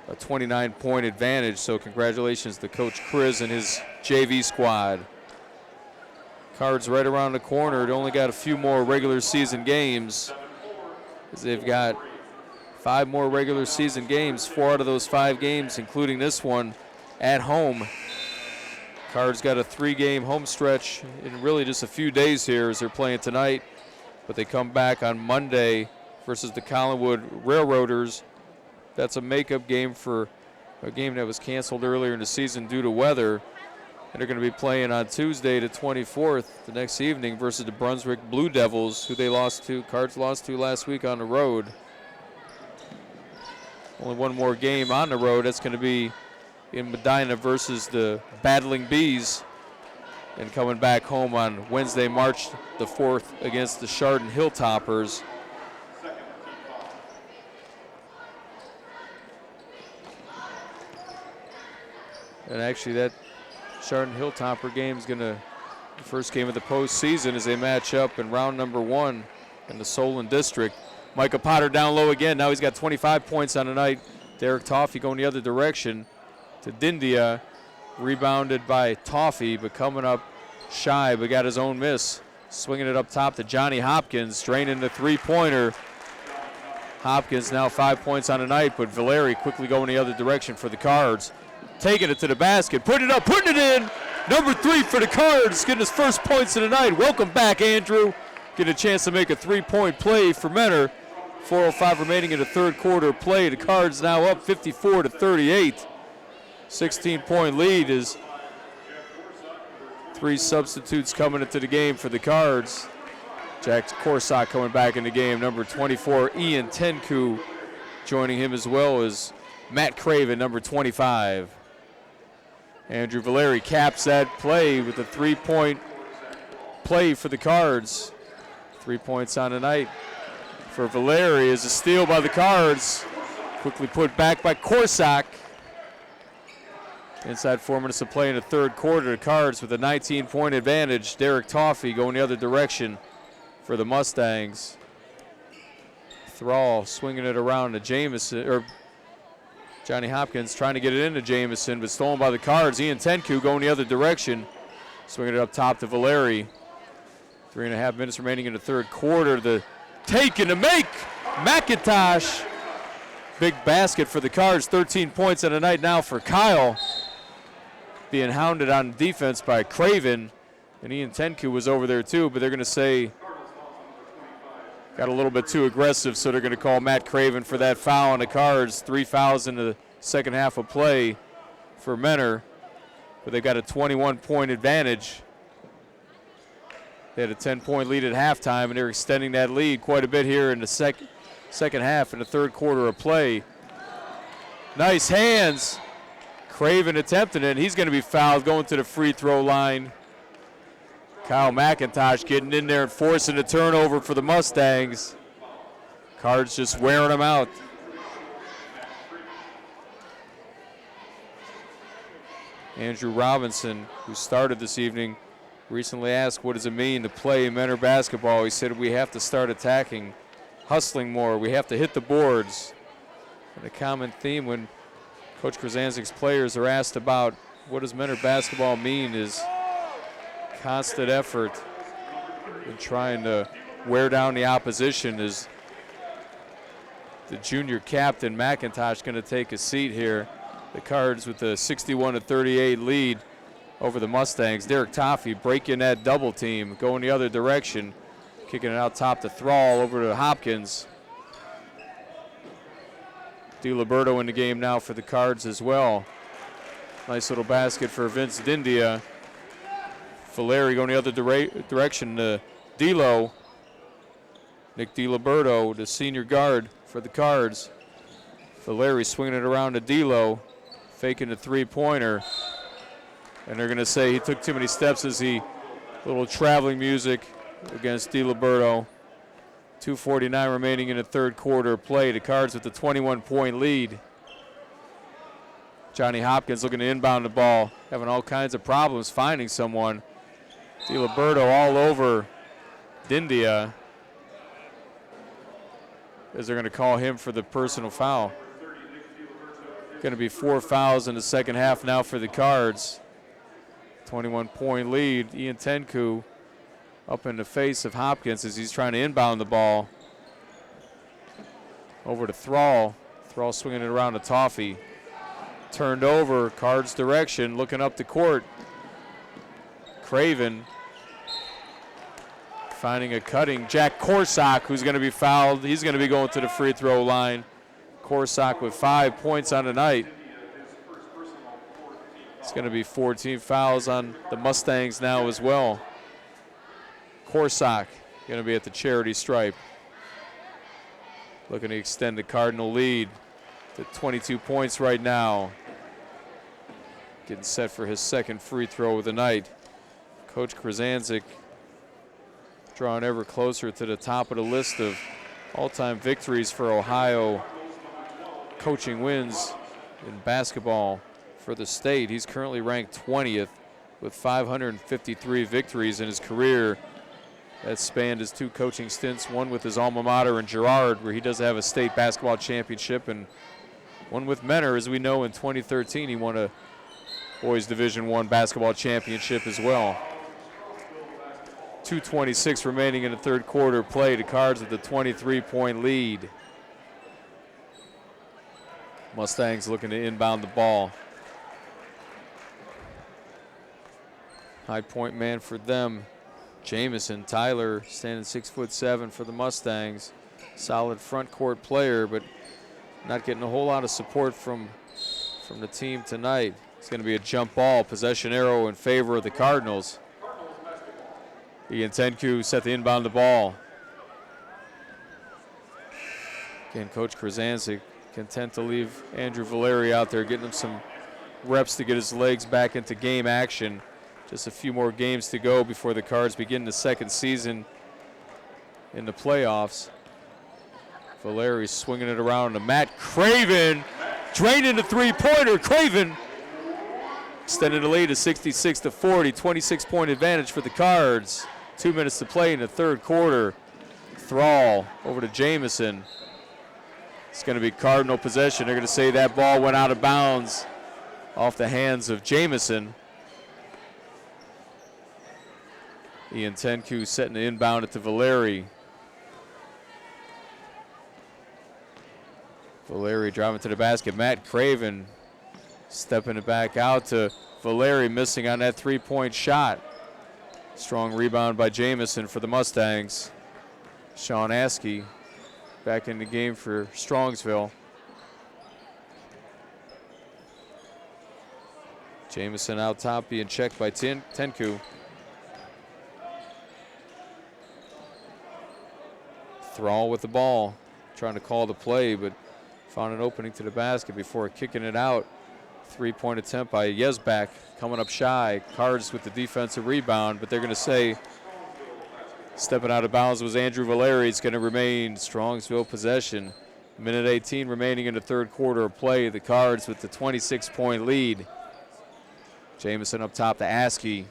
a 29-point advantage. So congratulations to Coach Chris and his JV squad. Cards right around the corner. They only got a few more regular season games, as they've got 5 more regular season games. 4 out of those 5 games, including this one, at home. Cards got a 3-game home stretch in really just a few days here as they're playing tonight, but they come back on Monday versus the Collinwood Railroaders. That's a makeup game for a game that was canceled earlier in the season due to weather. And they're going to be playing on Tuesday the 24th, the next evening, versus the Brunswick Blue Devils, who Cards lost to last week on the road. Only one more game on the road. That's going to be in Medina versus the Battling Bees, and coming back home on Wednesday, March the 4th against the Chardon Hilltoppers. And actually that Chardon Hilltopper game is the first game of the postseason as they match up in round number 1 in the Solon District. Micah Potter down low again. Now he's got 25 points on the night. Derek Toffee going the other direction to Dindia, rebounded by Toffee, but coming up shy, but got his own miss. Swinging it up top to Johnny Hopkins, draining the 3-pointer. Hopkins now 5 points on the night, but Valeri quickly going the other direction for the Cards. Taking it to the basket, putting it up, putting it in. Number 3 for the Cards, getting his first points of the night. Welcome back, Andrew. Get a chance to make a 3-point play for Mentor. 4:05 remaining in the third quarter of play. The Cards now up 54-38. 16-point lead is 3 substitutes coming into the game for the Cards. Jack Corsock coming back in the game. Number 24, Ian Tenku, joining him as well as Matt Craven, number 25. Andrew Valeri caps that play with a 3-point play for the Cards. 3 points on the night for Valeri is a steal by the Cards. Quickly put back by Corsock. Inside 4 minutes of play in the third quarter. The Cards with a 19-point advantage. Derek Toffee going the other direction for the Mustangs. Thrall swinging it around to Jamison, or Johnny Hopkins trying to get it into Jamison, but stolen by the Cards. Ian Tenku going the other direction. Swinging it up top to Valeri. 3.5 minutes remaining in the third quarter. The take and the make. McIntosh. Big basket for the Cards. 13 points on the night now for Kyle. Being hounded on defense by Craven. And Ian Tenku was over there too, but they're going to say got a little bit too aggressive, so they're going to call Matt Craven for that foul on the Cards. 3 fouls in the second half of play for Mentor, but they've got a 21-point advantage. They had a 10-point lead at halftime, and they're extending that lead quite a bit here in the second half in the third quarter of play. Nice hands. Craven attempting it. He's going to be fouled going to the free throw line. Kyle McIntosh getting in there and forcing a turnover for the Mustangs. Cards just wearing them out. Andrew Robinson, who started this evening, recently asked what does it mean to play Mentor basketball. He said we have to start attacking, hustling more. We have to hit the boards. And a common theme when Coach Krasanzik's players are asked about what does Mentor basketball mean is constant effort and trying to wear down the opposition. Is the junior captain McIntosh going to take a seat here? The Cards with a 61-38 lead over the Mustangs. Derek Toffee breaking that double team, going the other direction, kicking it out top to Thrall over to Hopkins. DiLiberto in the game now for the Cards as well. Nice little basket for Vince Dindia. Valeri going the other direction to D'Lo. Nick DiLiberto, the senior guard for the Cards. Valeri swinging it around to D'Lo, faking the three-pointer. And they're going to say he took too many steps as he, little traveling music against DiLiberto. 2:49 remaining in the third quarter of play. The Cards with the 21-point lead. Johnny Hopkins looking to inbound the ball, having all kinds of problems finding someone. DiLiberto all over Dindia, as they're going to call him for the personal foul. Going to be 4 fouls in the second half now for the Cards. 21-point lead. Ian Tenku up in the face of Hopkins as he's trying to inbound the ball. Over to Thrall. Thrall swinging it around to Toffee. Turned over, Cards direction, looking up the court. Craven finding a cutting Jack Corsock, who's going to be fouled. He's going to be going to the free throw line. Corsock with 5 points on the night. It's going to be 14 fouls on the Mustangs now as well. Corsock going to be at the charity stripe. Looking to extend the Cardinal lead to 22 points right now. Getting set for his second free throw of the night. Coach Krasanzik drawing ever closer to the top of the list of all-time victories for Ohio coaching wins in basketball for the state. He's currently ranked 20th with 553 victories in his career. That spanned his 2 coaching stints, one with his alma mater in Girard, where he does have a state basketball championship, and one with Mentor. As we know, in 2013 he won a boys Division I basketball championship as well. 2:26 remaining in the third quarter play. The Cards with the 23-point lead. Mustangs looking to inbound the ball. High point man for them, Jamison. Tyler standing 6'7" for the Mustangs. Solid front court player, but not getting a whole lot of support from the team tonight. It's going to be a jump ball, possession arrow in favor of the Cardinals. Ian Tenku set the inbound the ball. Again, Coach Krasanzik content to leave Andrew Valeri out there, getting him some reps to get his legs back into game action. Just a few more games to go before the Cards begin the second season in the playoffs. Valeri swinging it around to Matt Craven. Draining the three-pointer. Craven extending the lead to 66-40. 26-point advantage for the Cards. 2 minutes to play in the third quarter. Thrall over to Jamison. It's going to be Cardinal possession. They're going to say that ball went out of bounds off the hands of Jamison. Ian Tenku setting the inbound it to Valeri. Valeri driving to the basket. Matt Craven stepping it back out to Valeri, missing on that three-point shot. Strong rebound by Jamison for the Mustangs. Sean Askey back in the game for Strongsville. Jamison out top being checked by Tenku. Thrall with the ball, trying to call the play, but found an opening to the basket before kicking it out. Three-point attempt by Yezbak, coming up shy. Cards with the defensive rebound, but they're going to say stepping out of bounds was Andrew Valeri. It's going to remain Strongsville possession. Minute 18 remaining in the third quarter of play. The Cards with the 26-point lead. Jamison up top to Askey,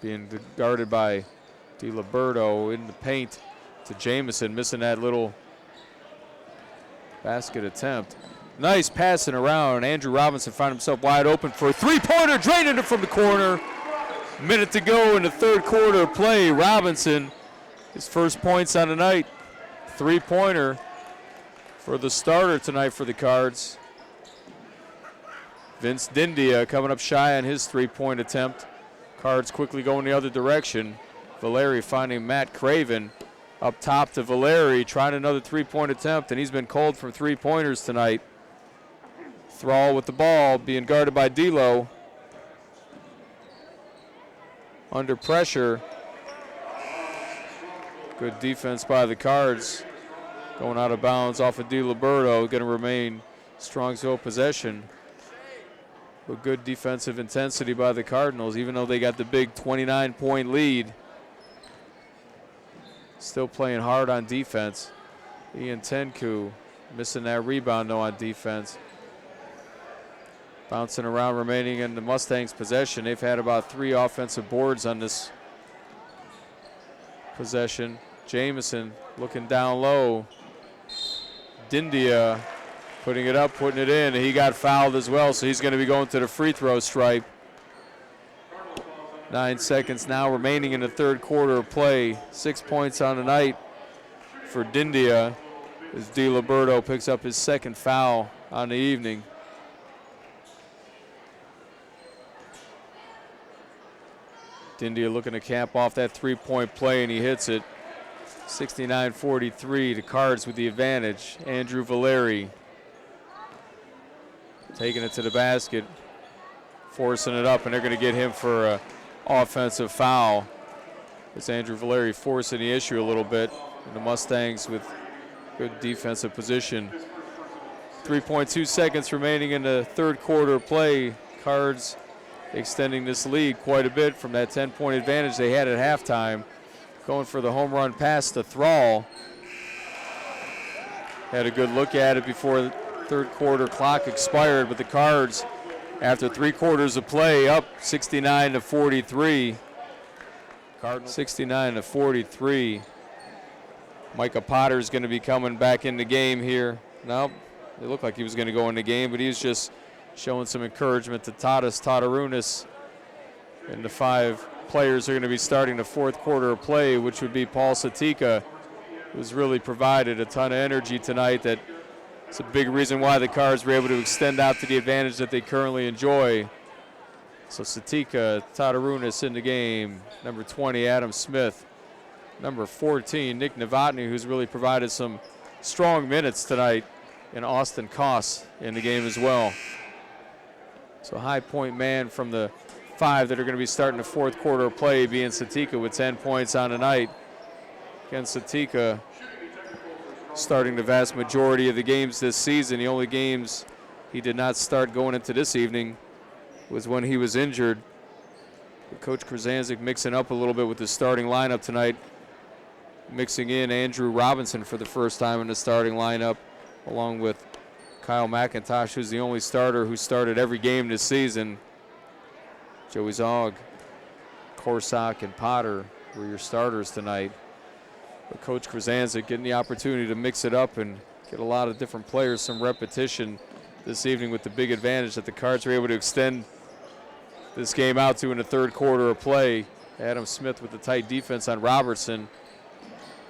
being guarded by DiLiberto in the paint to Jamison, missing that little basket attempt. Nice passing around. Andrew Robinson found himself wide open for a three-pointer, draining it from the corner. Minute to go in the third quarter of play. Robinson, his first points on the night. Three-pointer for the starter tonight for the Cards. Vince Dindia coming up shy on his three-point attempt. Cards quickly going the other direction. Valeri finding Matt Craven. Up top to Valeri, trying another three-point attempt, and he's been called for three-pointers tonight. Thrall with the ball, being guarded by D'Lo. Under pressure. Good defense by the Cards. Going out of bounds off of DiLiberto. Going to remain Strongsville possession. But good defensive intensity by the Cardinals, even though they got the big 29-point lead. Still playing hard on defense. Ian Tenku missing that rebound though on defense. Bouncing around, remaining in the Mustangs' possession. They've had about 3 offensive boards on this possession. Jamison looking down low. Dindia putting it up, putting it in. He got fouled as well, so he's going to be going to the free throw stripe. 9 seconds now remaining in the third quarter of play. 6 points on the night for Dindia as DiLiberto picks up his second foul on the evening. Dindia looking to cap off that three-point play, and he hits it. 69-43, the Cards with the advantage. Andrew Valeri taking it to the basket, forcing it up, and they're going to get him for an offensive foul. It's Andrew Valeri forcing the issue a little bit, and the Mustangs with good defensive position. 3.2 seconds remaining in the third quarter of play. Cards extending this lead quite a bit from that 10-point advantage they had at halftime. Going for the home run pass to Thrall. Had a good look at it before the third quarter clock expired, but the Cards, after 3 quarters of play, up 69-43. Cardinals 69-43. Micah Potter's going to be coming back in the game here. Nope, it looked like he was going to go in the game, but he was just showing some encouragement to Tadas Tatarunas. And the 5 players are going to be starting the fourth quarter of play, which would be Paul Satika, who's really provided a ton of energy tonight. That's a big reason why the Cards were able to extend out to the advantage that they currently enjoy. So Satika, Tatarunas in the game. Number 20, Adam Smith. Number 14, Nick Novotny, who's really provided some strong minutes tonight. And Austin Koss in the game as well. So high point man from the 5 that are going to be starting the fourth quarter of play, being Satika with 10 points on the night. Again, Satika starting the vast majority of the games this season. The only games he did not start going into this evening was when he was injured. But Coach Krasancic mixing up a little bit with the starting lineup tonight, mixing in Andrew Robinson for the first time in the starting lineup, along with Kyle McIntosh, who's the only starter who started every game this season. Joey Zog, Korsak, and Potter were your starters tonight. But Coach Krasancic getting the opportunity to mix it up and get a lot of different players some repetition this evening with the big advantage that the Cards were able to extend this game out to in the third quarter of play. Adam Smith with the tight defense on Robertson.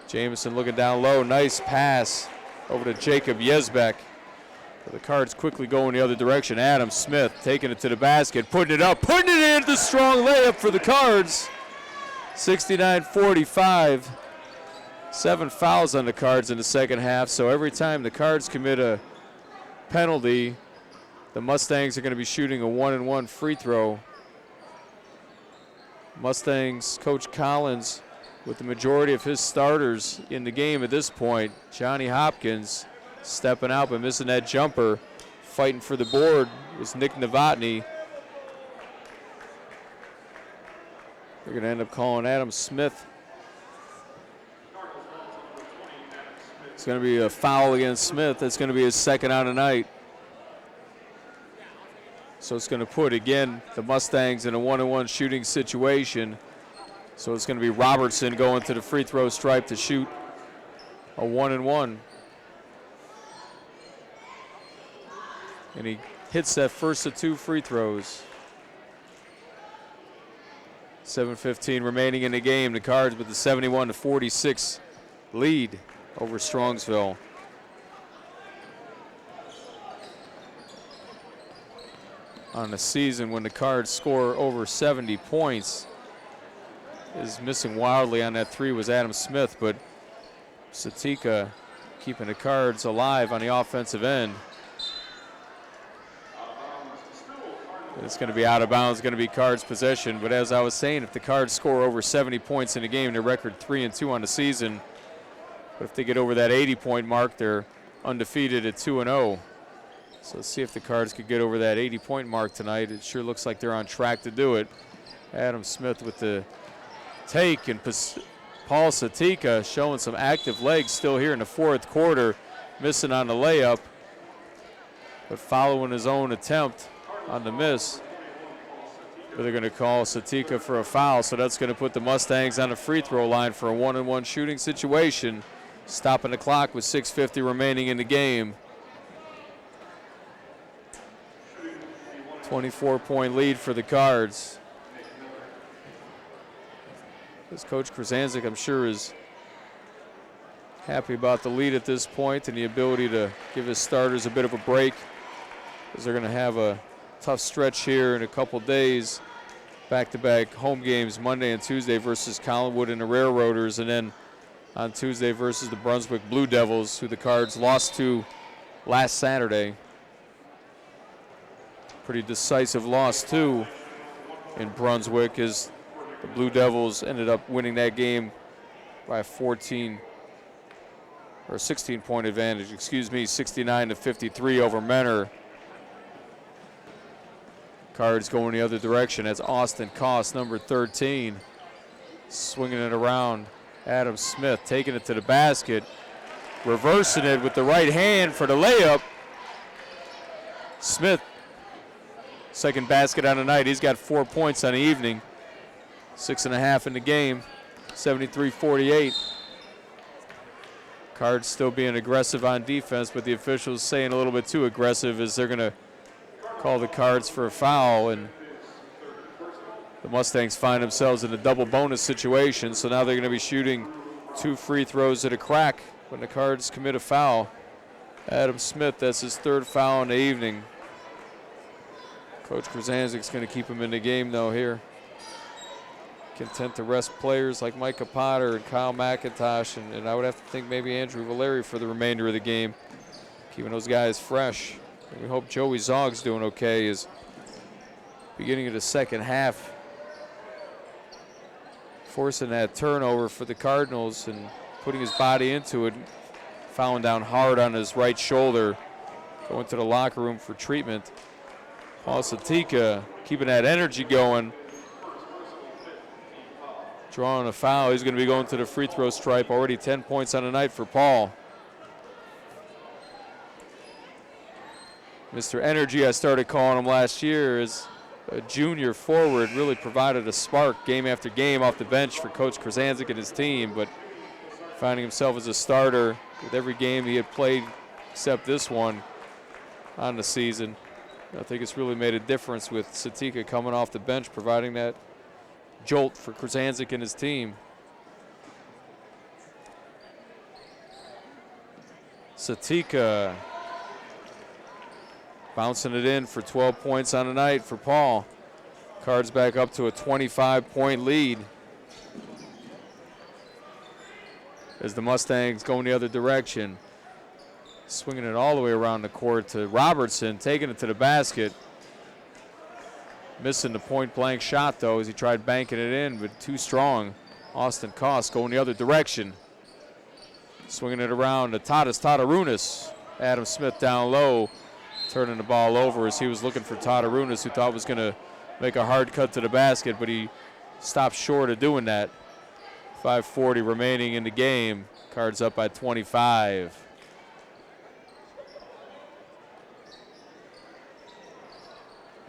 Jamison looking down low. Nice pass over to Jacob Yesbeck. The Cards quickly going the other direction. Adam Smith taking it to the basket, putting it up, putting it in. The strong layup for the Cards. 69-45. 7 fouls on the Cards in the second half. So every time the Cards commit a penalty, the Mustangs are going to be shooting a 1-and-1 free throw. Mustangs coach Collins with the majority of his starters in the game at this point. Johnny Hopkins stepping out but missing that jumper. Fighting for the board was Nick Novotny. They're going to end up calling Adam Smith. It's going to be a foul against Smith. That's going to be his second on the night. So it's going to put, again, the Mustangs in a 1-on-1 shooting situation. So it's going to be Robertson going to the free throw stripe to shoot a 1-and-1. And he hits that first of 2 free throws. 7:15 remaining in the game. The Cards with the 71-46 lead over Strongsville. On the season, when the Cards score over 70 points, is missing wildly on that 3 was Adam Smith, but Satika keeping the Cards alive on the offensive end. It's going to be out of bounds, going to be Cards possession. But as I was saying, if the Cards score over 70 points in a game, their record 3-2 on the season. But if they get over that 80-point mark, they're undefeated at 2-0. So let's see if the Cards could get over that 80-point mark tonight. It sure looks like they're on track to do it. Adam Smith with the take, and Paul Satika showing some active legs still here in the fourth quarter, missing on the layup, but following his own attempt on the miss. But they're going to call Satika for a foul, so that's going to put the Mustangs on the free throw line for a 1-on-1 shooting situation, stopping the clock with 6:50 remaining in the game. 24-point lead for the Cards. As Coach Krasanzik, I'm sure, is happy about the lead at this point and the ability to give his starters a bit of a break, as they're going to have a tough stretch here in a couple days. Back-to-back home games Monday and Tuesday versus Collinwood and the Railroaders, and then on Tuesday versus the Brunswick Blue Devils, who the Cards lost to last Saturday. Pretty decisive loss, too, in Brunswick, as the Blue Devils ended up winning that game by a 16-point advantage, 69-53 over Menor. Cards going the other direction. That's Austin Koss, number 13, swinging it around. Adam Smith taking it to the basket, reversing it with the right hand for the layup. Smith, second basket on the night. He's got 4 points on the evening. 6.5 in the game, 73-48. Cards still being aggressive on defense, but the officials saying a little bit too aggressive, as they're going to call the Cards for a foul, and the Mustangs find themselves in a double bonus situation. So now they're going to be shooting 2 free throws at a crack when the Cards commit a foul. Adam Smith, that's his 3rd foul in the evening. Coach Krasanzik's going to keep him in the game, though, here. Content to rest players like Micah Potter and Kyle McIntosh, and I would have to think maybe Andrew Valeri for the remainder of the game, keeping those guys fresh. And we hope Joey Zogg's doing okay, as beginning of the second half, forcing that turnover for the Cardinals and putting his body into it, fouling down hard on his right shoulder, going to the locker room for treatment. Paul Satika keeping that energy going, drawing a foul. He's going to be going to the free throw stripe. Already 10 points on the night for Paul. Mr. Energy, I started calling him last year, as a junior forward, really provided a spark game after game off the bench for Coach Krasanzik and his team, but finding himself as a starter with every game he had played except this one on the season. I think it's really made a difference with Satika coming off the bench, providing that jolt for Krasanzik and his team. Satika bouncing it in for 12 points on the night for Paul. Cards back up to a 25-point lead, as the Mustangs going the other direction. Swinging it all the way around the court to Robertson, taking it to the basket. Missing the point-blank shot, though, as he tried banking it in, but too strong. Austin Koss going the other direction. Swinging it around to Tadas Tatarunas. Adam Smith down low, turning the ball over as he was looking for Tatarunas, who thought was going to make a hard cut to the basket, but he stopped short of doing that. 5:40 remaining in the game. Cards up by 25.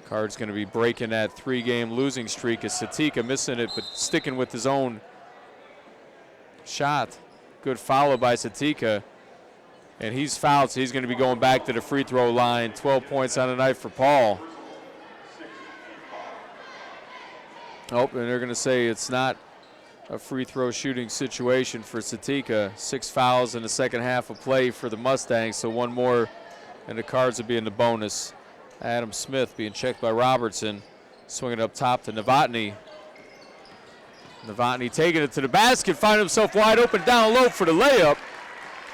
Cards going to be breaking that 3-game losing streak, as Satika missing it, but sticking with his own shot. Good follow by Satika. And he's fouled, so he's going to be going back to the free throw line. 12 points on the night for Paul. Oh, and they're going to say it's not a free throw shooting situation for Satika. 6 fouls in the second half of play for the Mustangs, so 1 more, and the Cards will be in the bonus. Adam Smith being checked by Robertson. Swinging up top to Novotny. Novotny taking it to the basket, finding himself wide open down low for the layup.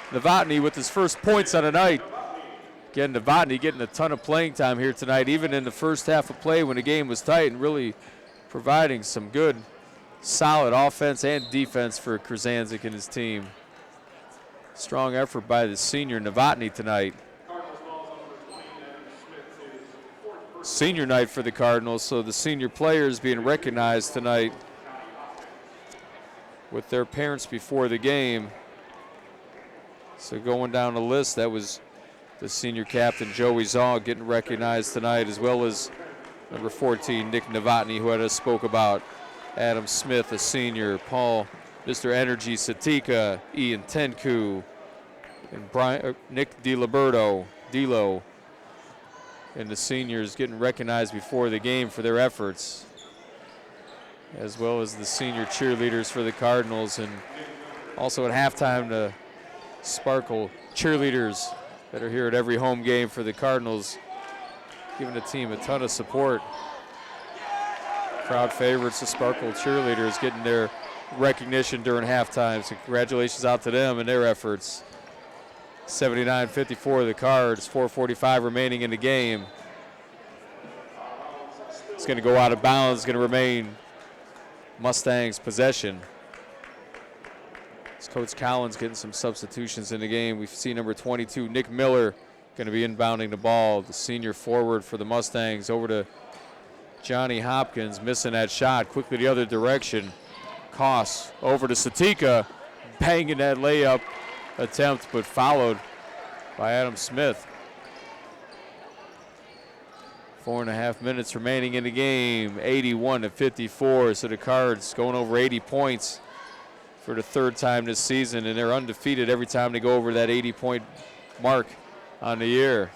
Novotny with his first points on the night. Again, Novotny getting a ton of playing time here tonight, even in the first half of play when the game was tight, and really providing some good, solid offense and defense for Krzancic and his team. Strong effort by the senior Novotny tonight. Senior night for the Cardinals, so the senior players being recognized tonight with their parents before the game. So going down the list, that was the senior captain Joey Zaw getting recognized tonight, as well as number 14 Nick Novotny, who I just spoke about. Adam Smith, a senior. Paul, Mr. Energy Satika, Ian Tenku, and Nick D'Lo. And the seniors getting recognized before the game for their efforts, as well as the senior cheerleaders for the Cardinals. And also at halftime, the Sparkle cheerleaders that are here at every home game for the Cardinals, giving the team a ton of support. Crowd favorites, the Sparkle cheerleaders, getting their recognition during halftime. So congratulations out to them and their efforts. 79-54 the Cards, 4:45 remaining in the game. It's going to go out of bounds, going to remain Mustangs' possession. As Coach Collins getting some substitutions in the game. We see number 22, Nick Miller, going to be inbounding the ball. The senior forward for the Mustangs over to Johnny Hopkins, missing that shot. Quickly the other direction. Koss over to Satika, banging that layup attempt, but followed by Adam Smith. 4.5 minutes remaining in the game, 81-54. So the Cards going over 80 points for the third time this season, and they're undefeated every time they go over that 80-point mark on the year.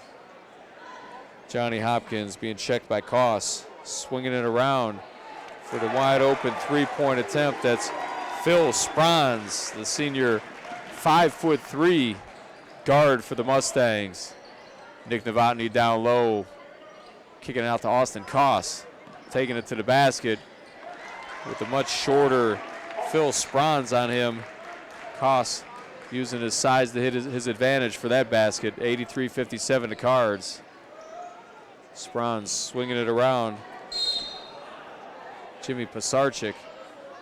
Johnny Hopkins being checked by Koss, swinging it around for the wide open three-point attempt. That's Phil Sprons, the senior 5'3" guard for the Mustangs. Nick Novotny down low, kicking it out to Austin Koss, taking it to the basket with a much shorter Phil Sprons on him. Koss using his size to hit his advantage for that basket. 83-57 the Cards. Sprons swinging it around. Jimmy Pisarcik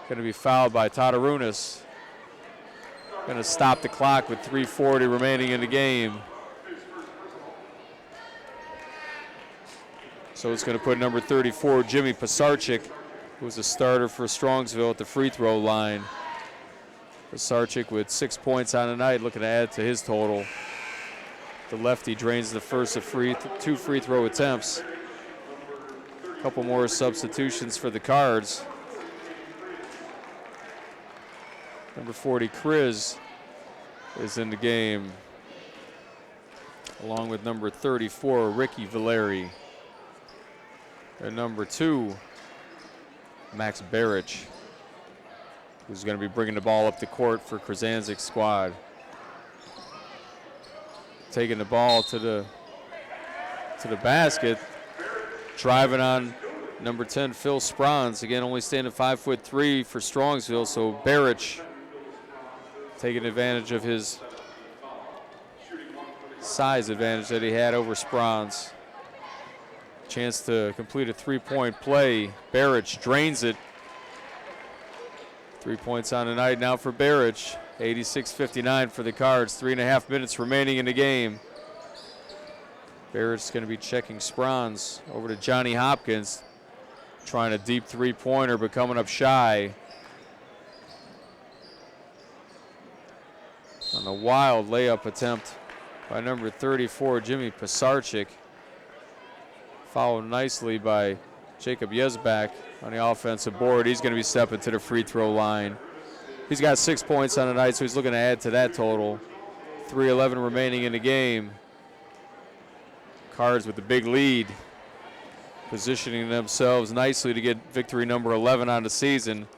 going to be fouled by Tatarunas. Going to stop the clock with 3:40 remaining in the game. So it's going to put number 34, Jimmy Pisarcik, who's a starter for Strongsville, at the free throw line. Pisarcik with 6 points on the night, looking to add to his total. The lefty drains the first of two free throw attempts. A couple more substitutions for the Cards. Number 40, Kriz, is in the game, along with number 34, Ricky Valeri. And number 2, Max Barich, who's going to be bringing the ball up the court for Krzancic's squad. Taking the ball to the basket, driving on number 10, Phil Sprons. Again, only standing 5'3" for Strongsville, so Barich taking advantage of his size advantage that he had over Sprons. Chance to complete a three-point play. Barich drains it. 3 points on the night now for Barich. 86-59 for the Cards. 3.5 minutes remaining in the game. Barrich's going to be checking Sprons over to Johnny Hopkins, trying a deep three-pointer, but coming up shy. On a wild layup attempt by number 34, Jimmy Pisarcik. Followed nicely by Jacob Yezbak on the offensive board. He's going to be stepping to the free throw line. He's got 6 points on the night, so he's looking to add to that total. 3:11 remaining in the game. Cards with the big lead, positioning themselves nicely to get victory number 11 on the season.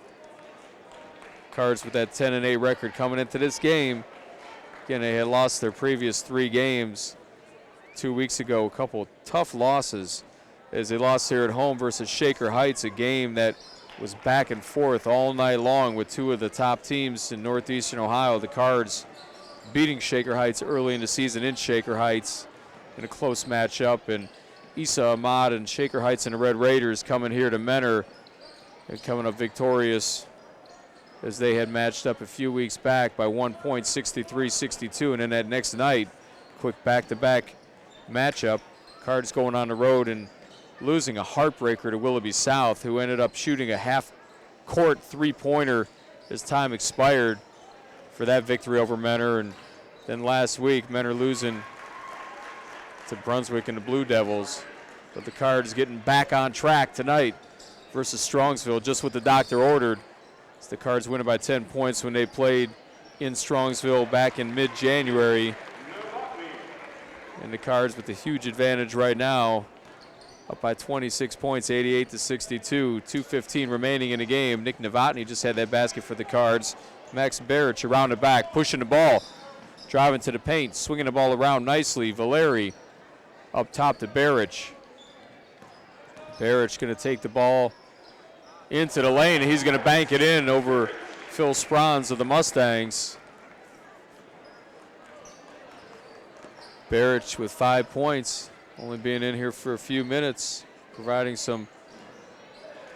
Cards with that 10-8 record coming into this game. Again, they had lost their previous 3 games 2 weeks ago. A couple tough losses as they lost here at home versus Shaker Heights, a game that was back and forth all night long with 2 of the top teams in Northeastern Ohio. The Cards beating Shaker Heights early in the season in Shaker Heights, in a close matchup. And Issa Ahmad and Shaker Heights and the Red Raiders coming here to Menor and coming up victorious as they had matched up a few weeks back by 1 point, 63-62. And then that next night, quick back-to-back matchup. Cards going on the road and losing a heartbreaker to Willoughby South, who ended up shooting a half-court three-pointer as time expired for that victory over Menor. And then last week, Menor losing to Brunswick and the Blue Devils. But the Cards getting back on track tonight versus Strongsville, just what the doctor ordered. As the Cards winning by 10 points when they played in Strongsville back in mid-January. And the Cards with a huge advantage right now, up by 26 points, 88-62. 2:15 remaining in the game. Nick Novotny just had that basket for the Cards. Max Barrich around the back, pushing the ball, driving to the paint, swinging the ball around nicely. Valeri up top to Barrich. Barrich going to take the ball into the lane, and he's going to bank it in over Phil Sprons of the Mustangs. Barrich with 5 points, only being in here for a few minutes, providing some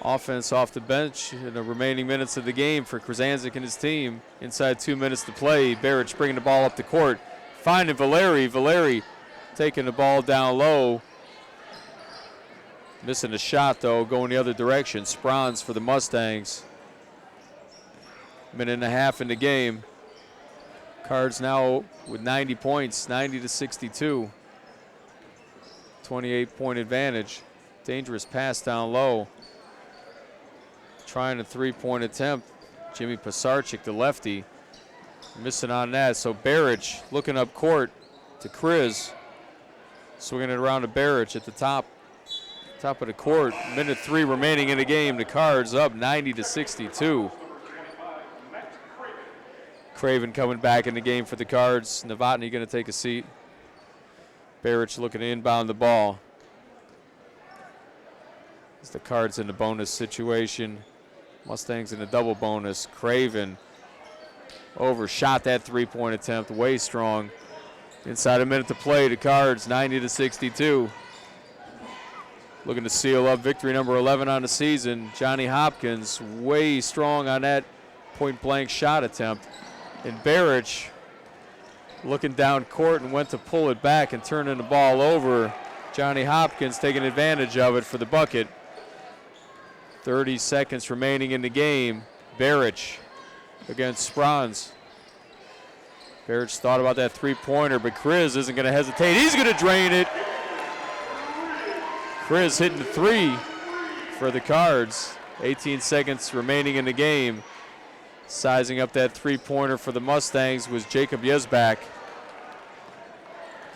offense off the bench in the remaining minutes of the game for Krasanzik and his team. Inside 2 minutes to play. Barrich bringing the ball up the court, finding Valeri. Valeri taking the ball down low. Missing a shot, though, going the other direction. Sprons for the Mustangs. Minute and a half in the game. Cards now with 90 points, 90-62. 28-point advantage. Dangerous pass down low. Trying a three-point attempt. Jimmy Pisarczyk, the lefty, missing on that. So Barrich looking up court to Kriz. Swinging it around to Barrich at the top of the court. Minute 3 remaining in the game. The Cards up 90-62. Craven coming back in the game for the Cards. Novotny going to take a seat. Barrich looking to inbound the ball. As the Cards in the bonus situation. Mustangs in a double bonus. Craven overshot that three-point attempt. Way strong. Inside a minute to play. The Cards 90-62. Looking to seal up victory number 11 on the season. Johnny Hopkins way strong on that point-blank shot attempt. And Barrich looking down court and went to pull it back and turning the ball over. Johnny Hopkins taking advantage of it for the bucket. 30 seconds remaining in the game. Barrich against Sprons. Barrich thought about that three-pointer, but Kriz isn't going to hesitate. He's going to drain it. Kriz hitting the three for the Cards. 18 seconds remaining in the game. Sizing up that three-pointer for the Mustangs was Jacob Yesbach.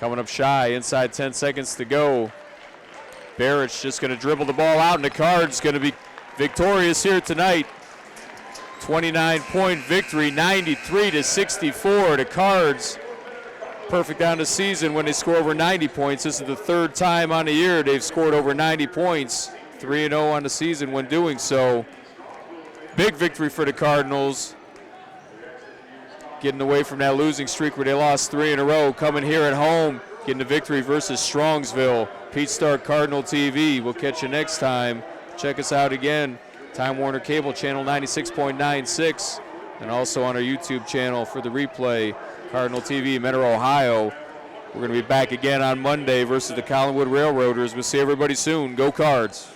Coming up shy, inside 10 seconds to go. Barrich just going to dribble the ball out, and the Cards going to be victorious here tonight. 29-point victory, 93-64. The Cards perfect on the season when they score over 90 points. This is the third time on the year they've scored over 90 points. 3-0 on the season when doing so. Big victory for the Cardinals. Getting away from that losing streak where they lost 3 in a row. Coming here at home, getting a victory versus Strongsville. Pete Stark, Cardinal TV. We'll catch you next time. Check us out again. Time Warner Cable Channel 96.96. And also on our YouTube channel for the replay. Cardinal TV, Menor, Ohio. We're going to be back again on Monday versus the Collinwood Railroaders. We'll see everybody soon. Go Cards.